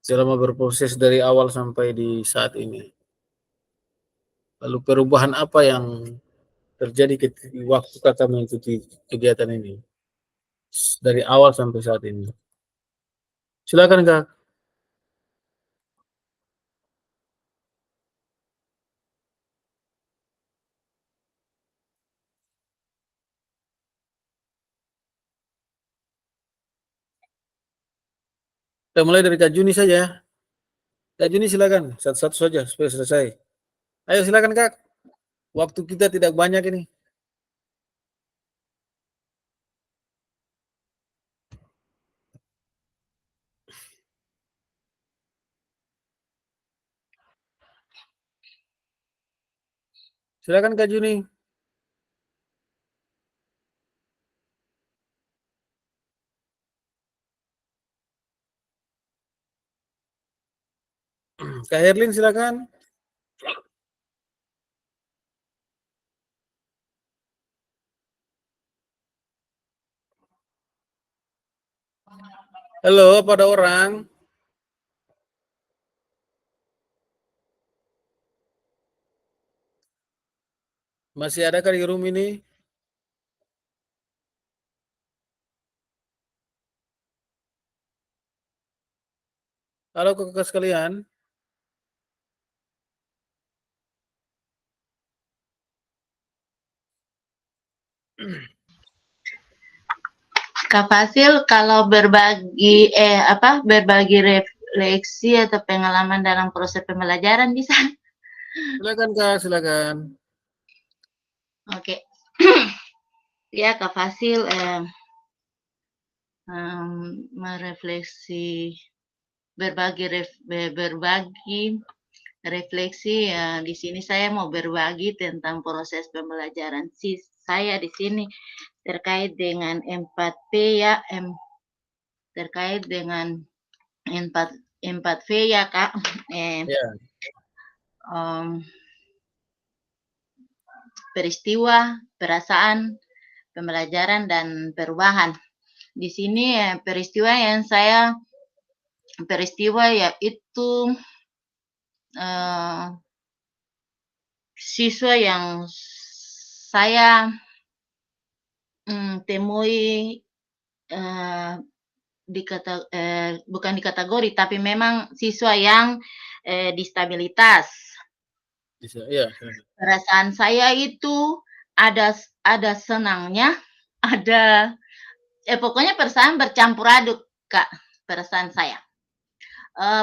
selama berproses dari awal sampai di saat ini. Lalu perubahan apa yang terjadi ketika waktu kakak mengikuti kegiatan ini dari awal sampai saat ini. Silakan Kak. Kita mulai dari Kak Juni saja. Kak Juni silakan, satu-satu saja supaya selesai. Ayo silakan Kak. Waktu kita tidak banyak ini. Silakan Kak Juni. Kak Herlin silakan. Halo, pada orang. Masih ada di room ini? Halo kakak sekalian. Kak Fasil, kalau berbagi refleksi atau pengalaman dalam proses pembelajaran bisa? Silakan Kak, silakan. Oke. Ya Kak Fasil, merefleksi berbagi refleksi ya, di sini saya mau berbagi tentang proses pembelajaran saya di sini terkait dengan 4P ya, terkait dengan 4V ya Kak. Ya. Peristiwa, perasaan, pembelajaran, dan perubahan. Di sini peristiwa yaitu siswa yang saya temui bukan di kategori, tapi memang siswa yang disabilitas. Ya. Perasaan saya itu ada senangnya, ada pokoknya perasaan bercampur aduk, Kak, perasaan saya.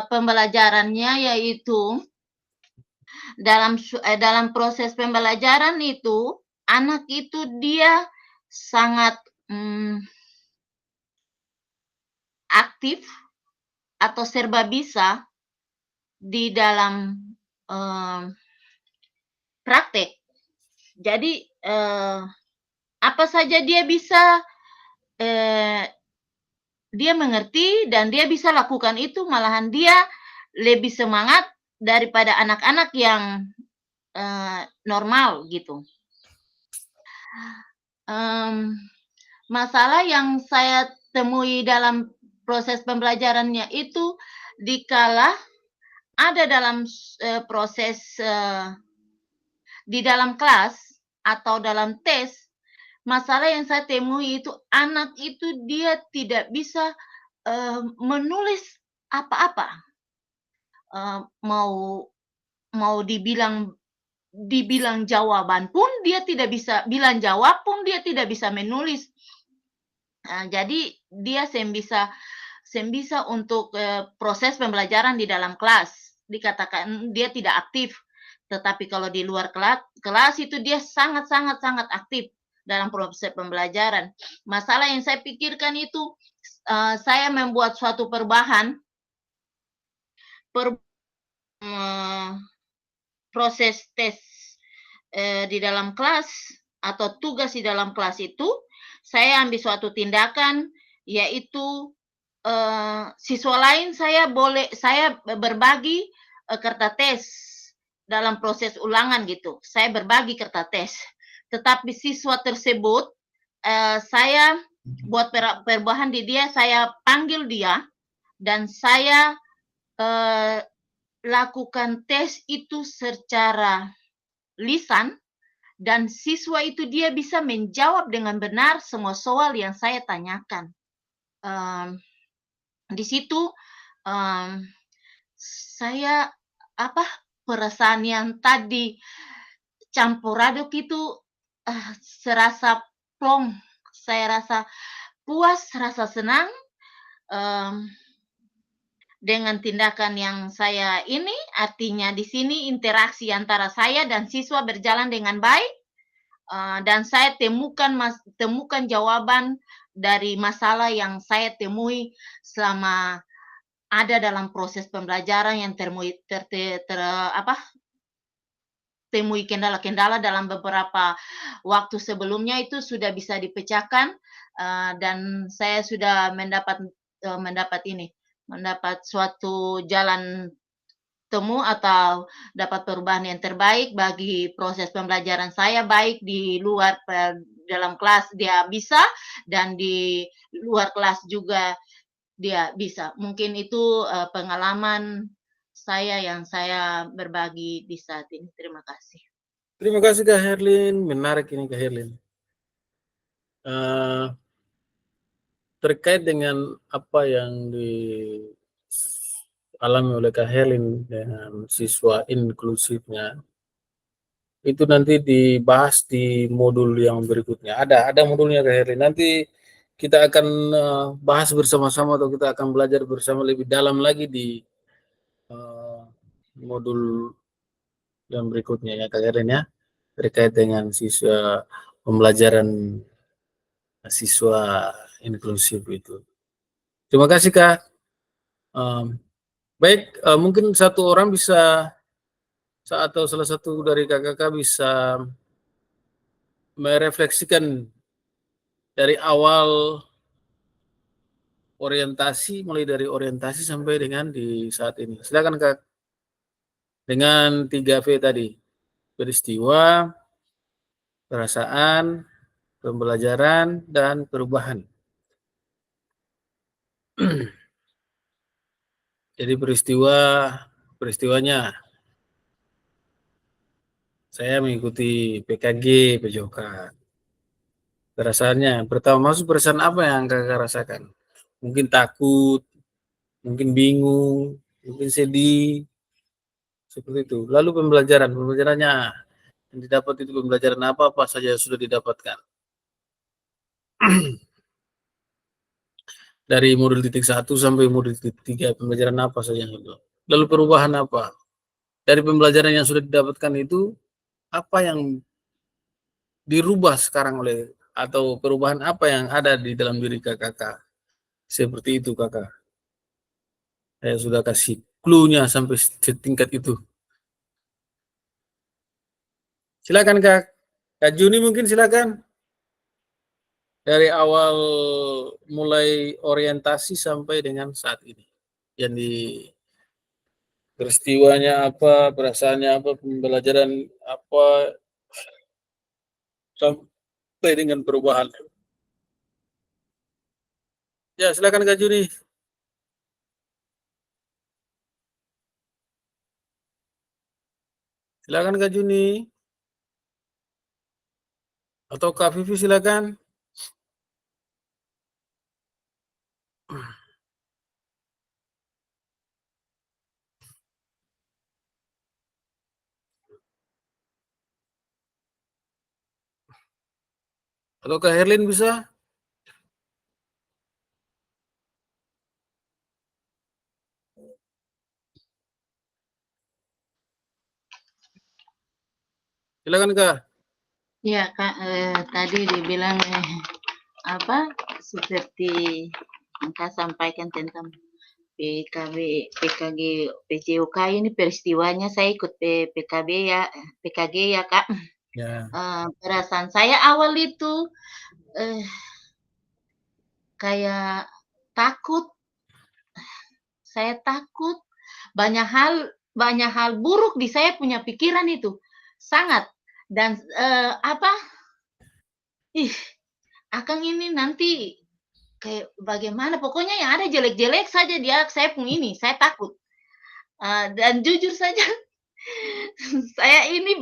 Pembelajarannya yaitu dalam proses pembelajaran itu, anak itu dia sangat aktif atau serba bisa di dalam praktek. Jadi apa saja dia bisa, dia mengerti dan dia bisa lakukan itu, malahan dia lebih semangat daripada anak-anak yang normal gitu. Masalah yang saya temui dalam proses pembelajarannya itu, dikala ada dalam proses di dalam kelas atau dalam tes, masalah yang saya temui itu, anak itu dia tidak bisa menulis apa-apa. Mau dibilang jawaban pun dia tidak bisa, bilang jawab pun dia tidak bisa menulis. Jadi dia bisa untuk proses pembelajaran di dalam kelas. Dikatakan dia tidak aktif. Tetapi kalau di luar kelas itu dia sangat aktif dalam proses pembelajaran. Masalah yang saya pikirkan itu, saya membuat suatu perubahan proses tes di dalam kelas atau tugas di dalam kelas itu, saya ambil suatu tindakan, yaitu siswa lain saya berbagi kertas tes dalam proses ulangan gitu. Saya berbagi kertas tes. Tetapi siswa tersebut saya buat perubahan di dia, saya panggil dia dan saya lakukan tes itu secara lisan, dan siswa itu dia bisa menjawab dengan benar semua soal yang saya tanyakan. Di situ saya perasaan yang tadi campur aduk itu serasa plong, saya rasa puas, rasa senang dengan tindakan yang saya ini. Artinya di sini interaksi antara saya dan siswa berjalan dengan baik, dan saya temukan jawaban dari masalah yang saya temui selama ada dalam proses pembelajaran yang temui kendala-kendala dalam beberapa waktu sebelumnya, itu sudah bisa dipecahkan, dan saya sudah mendapat suatu jalan temu atau dapat perubahan yang terbaik bagi proses pembelajaran saya, baik di luar dalam kelas dia bisa, dan di luar kelas juga dia bisa. Mungkin itu pengalaman saya yang saya berbagi di saat ini. Terima kasih. Terima kasih Kak Herlin, menarik ini Kak Herlin. Terkait dengan apa yang dialami oleh Kak Herlin dengan siswa inklusifnya, itu nanti dibahas di modul yang berikutnya. Ada modulnya Kak Herlin. Nanti kita akan bahas bersama-sama, atau kita akan belajar bersama lebih dalam lagi di modul yang berikutnya ya Kak Herlin ya, terkait dengan siswa pembelajaran siswa inklusif itu. Terima kasih Kak. Baik, mungkin satu orang bisa, atau salah satu dari kakak bisa merefleksikan dari awal orientasi, mulai dari orientasi sampai dengan di saat ini. Silakan Kak. Dengan 3V tadi, peristiwa, perasaan, pembelajaran, dan perubahan. Jadi peristiwanya, saya mengikuti PKG, PJOK. Perasaannya, pertama masuk perasaan apa yang Kakak rasakan? Mungkin takut, mungkin bingung, mungkin sedih, seperti itu. Lalu pembelajarannya yang didapat itu pembelajaran apa saja yang sudah didapatkan. Dari modul titik 1 sampai modul titik 3, pembelajaran apa saja yang itu. Lalu perubahan apa? Dari pembelajaran yang sudah didapatkan itu, apa yang dirubah sekarang atau perubahan apa yang ada di dalam diri kakak? Seperti itu Kakak. Saya sudah kasih clue-nya sampai setingkat itu. Silakan Kak. Kak Juni mungkin silakan. Dari awal mulai orientasi sampai dengan saat ini. Yang di peristiwanya apa, perasaannya apa, pembelajaran apa, sampai dengan perubahan. Ya, silakan Kak Juni. Silakan Kak Juni. Atau Kak Vivi silakan. Atau Kak Herlin bisa? Silakan Kak. Ya Kak, tadi dibilang apa seperti Kak sampaikan tentang PKG, PJOK ini peristiwanya saya ikut PKG ya Kak. Ya. Perasaan saya awal itu kayak takut. Saya takut banyak hal buruk di saya punya pikiran itu sangat dan Akang ini nanti kayak bagaimana pokoknya yang ada jelek-jelek saja saya pun ini saya takut dan jujur saja saya ini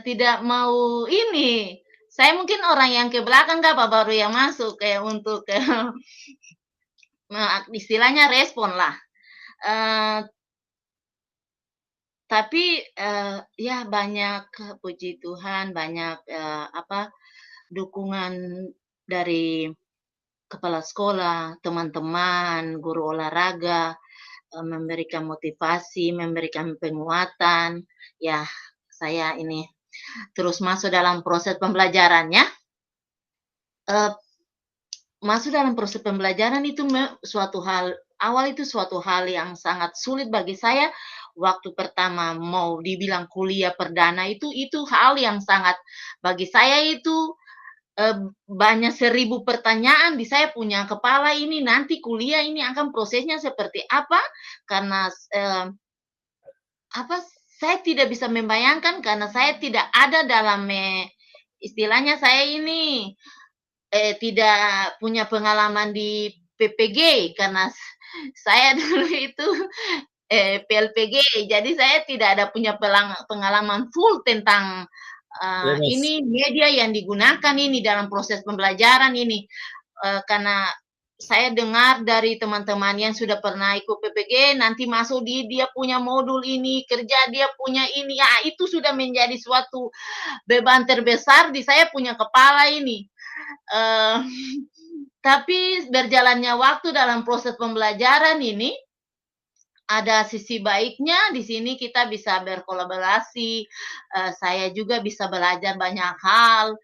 tidak mau ini. Saya mungkin orang yang ke belakang Kak, baru yang masuk kayak untuk istilahnya respon lah. Tapi ya banyak puji Tuhan, banyak dukungan dari kepala sekolah, teman-teman, guru olahraga, memberikan motivasi, memberikan penguatan. Ya, saya ini terus masuk dalam proses pembelajarannya. Masuk dalam proses pembelajaran itu suatu hal yang sangat sulit bagi saya. Waktu pertama mau dibilang kuliah perdana itu hal yang sangat bagi saya itu banyak 1000 pertanyaan di saya punya kepala ini nanti kuliah ini akan prosesnya seperti apa karena saya tidak bisa membayangkan karena saya tidak ada dalam istilahnya saya ini tidak punya pengalaman di PPG karena saya dulu itu PLPG, jadi saya tidak ada punya pengalaman full tentang ini media yang digunakan ini dalam proses pembelajaran ini. Karena saya dengar dari teman-teman yang sudah pernah ikut PPG, nanti masuk dia punya modul ini, kerja dia punya ini, ya itu sudah menjadi suatu beban terbesar di saya punya kepala ini. Tapi berjalannya waktu dalam proses pembelajaran ini, ada sisi baiknya di sini kita bisa berkolaborasi. Saya juga bisa belajar banyak hal.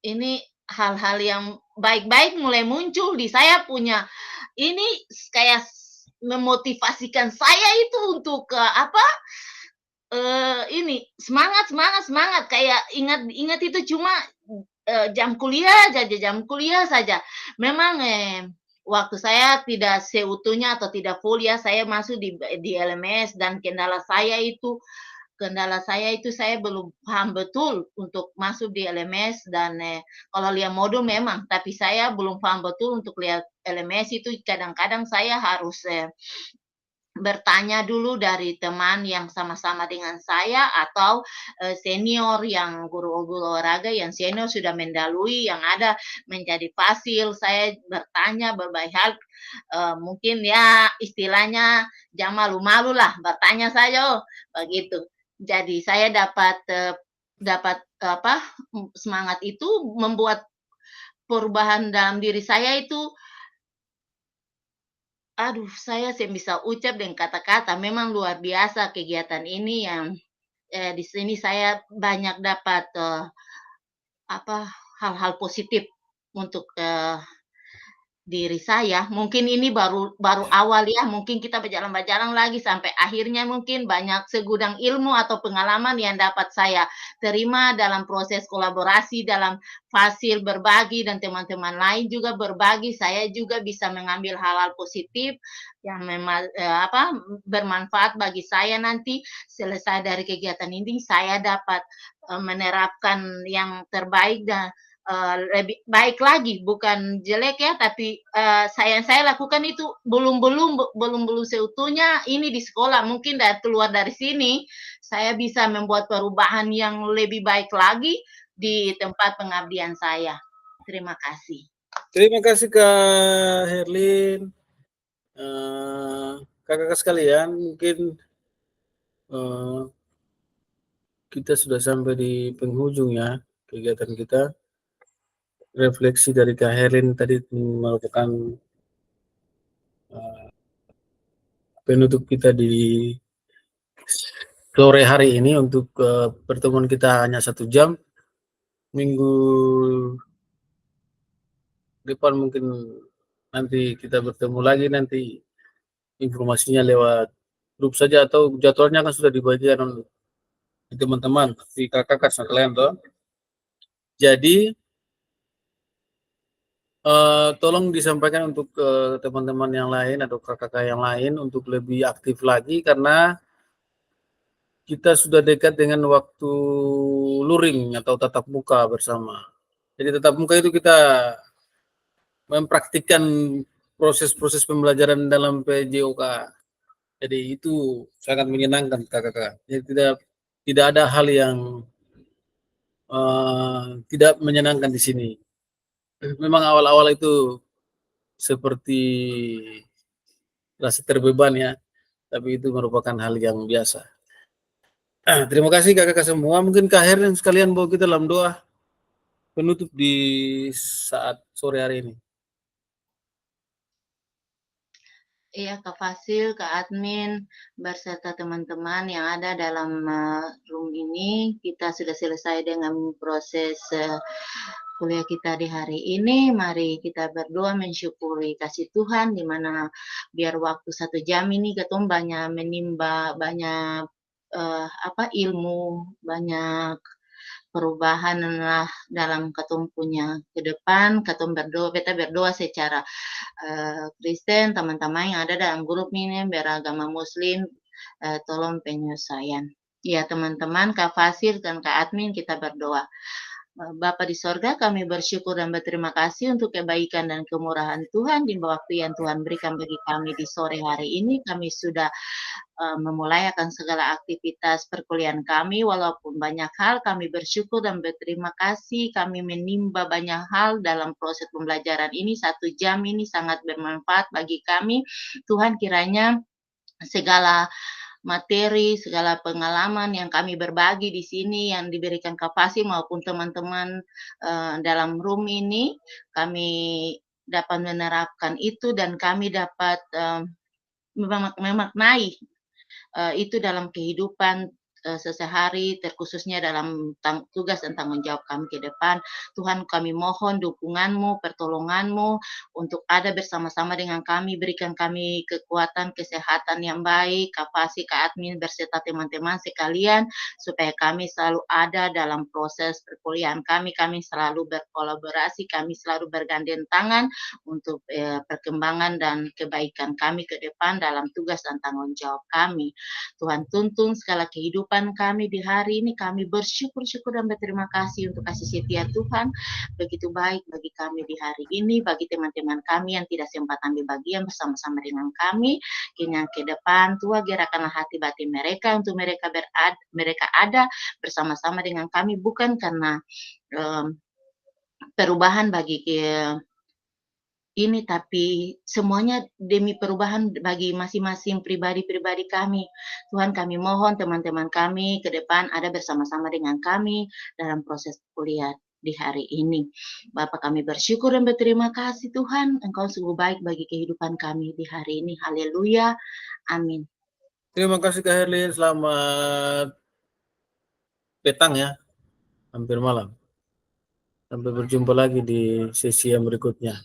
Ini hal-hal yang baik-baik mulai muncul di saya punya. Ini kayak memotivasikan saya itu untuk ini semangat kayak ingat itu cuma jam kuliah saja. Memang waktu saya tidak seutuhnya atau tidak full ya, saya masuk di LMS dan kendala saya itu saya belum paham betul untuk masuk di LMS dan kalau lihat modul memang, tapi saya belum paham betul untuk lihat LMS itu kadang-kadang saya harus bertanya dulu dari teman yang sama-sama dengan saya atau senior yang guru olahraga yang senior sudah mendahului yang ada menjadi fasil. Saya bertanya berbagai hal, mungkin ya istilahnya jangan malu-malu lah, bertanya saja, begitu. Jadi saya dapat semangat itu membuat perubahan dalam diri saya itu. Aduh, saya bisa ucap dengan kata-kata. Memang luar biasa kegiatan ini yang di sini saya banyak dapat hal-hal positif untuk diri saya. Mungkin ini baru awal ya, mungkin kita berjalan-jalan lagi sampai akhirnya mungkin banyak segudang ilmu atau pengalaman yang dapat saya terima dalam proses kolaborasi, dalam fasil berbagi dan teman-teman lain juga berbagi. Saya juga bisa mengambil hal-hal positif yang memang bermanfaat bagi saya nanti selesai dari kegiatan ini saya dapat menerapkan yang terbaik dan lebih baik lagi, bukan jelek ya, tapi saya lakukan itu belum seutuhnya ini di sekolah. Mungkin keluar dari sini, saya bisa membuat perubahan yang lebih baik lagi di tempat pengabdian saya. Terima kasih. Terima kasih Kak Herlin. Kakak-kakak sekalian, mungkin kita sudah sampai di penghujung ya kegiatan kita. Refleksi dari Kak Herlin tadi merupakan penutup kita di sore hari ini untuk pertemuan kita hanya 1 jam. Minggu depan mungkin nanti kita bertemu lagi, nanti informasinya lewat grup saja atau jadwalnya kan sudah dibagikan di teman-teman di kakak sekalian toh. Jadi tolong disampaikan untuk teman-teman yang lain atau kakak-kakak yang lain untuk lebih aktif lagi karena kita sudah dekat dengan waktu luring atau tatap muka bersama. Jadi tatap muka itu kita mempraktikkan proses-proses pembelajaran dalam PJOK. Jadi itu sangat menyenangkan kakak-kakak. Jadi tidak ada hal yang tidak menyenangkan di sini. Memang awal-awal itu seperti rasa terbeban ya, tapi itu merupakan hal yang biasa. Terima kasih kakak-kakak semua. Mungkin Kak Herlin sekalian bawa kita dalam doa penutup di saat sore hari ini. Iya, Kak Fasil, Kak Admin, berserta teman-teman yang ada dalam room ini, kita sudah selesai dengan proses kuliah kita di hari ini. Mari kita berdoa mensyukuri kasih Tuhan, di mana biar waktu 1 jam ini ketum banyak menimba banyak ilmu, banyak perubahan lah dalam ketum punya ke depan. Ketum berdoa, beta berdoa secara Kristen, teman-teman yang ada dalam grup ini beragama Muslim, tolong penyelesaian. Ya teman-teman, Kak Fasil dan Kak Admin kita berdoa. Bapa di sorga, kami bersyukur dan berterima kasih untuk kebaikan dan kemurahan Tuhan di waktu yang Tuhan berikan bagi kami di sore hari ini. Kami sudah memulai akan segala aktivitas perkuliahan kami, walaupun banyak hal kami bersyukur dan berterima kasih. Kami menimba banyak hal dalam proses pembelajaran ini. 1 jam ini sangat bermanfaat bagi kami. Tuhan kiranya segala materi, segala pengalaman yang kami berbagi di sini yang diberikan Kak Fasil maupun teman-teman dalam room ini, kami dapat menerapkan itu dan kami dapat memaknai itu dalam kehidupan sehari-hari, terkhususnya dalam tugas dan tanggung jawab kami ke depan. Tuhan, kami mohon dukungan-Mu, pertolongan-Mu untuk ada bersama-sama dengan kami, berikan kami kekuatan, kesehatan yang baik, kapasitas admin berserta teman-teman sekalian, supaya kami selalu ada dalam proses perkuliahan kami selalu berkolaborasi, kami selalu bergandengan tangan untuk perkembangan dan kebaikan kami ke depan dalam tugas dan tanggung jawab kami. Tuhan, tuntun segala kehidupan kami di hari ini, kami bersyukur dan berterima kasih untuk kasih setia Tuhan, begitu baik bagi kami di hari ini, bagi teman-teman kami yang tidak sempat ambil bagian bersama-sama dengan kami, kini yang ke depan, Tuhan gerakkanlah hati batin mereka untuk mereka ada bersama-sama dengan kami, bukan karena perubahan bagi ini, tapi semuanya demi perubahan bagi masing-masing pribadi-pribadi kami. Tuhan, kami mohon teman-teman kami ke depan ada bersama-sama dengan kami dalam proses kuliah di hari ini. Bapak, kami bersyukur dan berterima kasih Tuhan, Engkau sungguh baik bagi kehidupan kami di hari ini. Haleluya. Amin. Terima kasih Kak Herlin, selamat petang ya, hampir malam. Sampai berjumpa lagi di sesi yang berikutnya.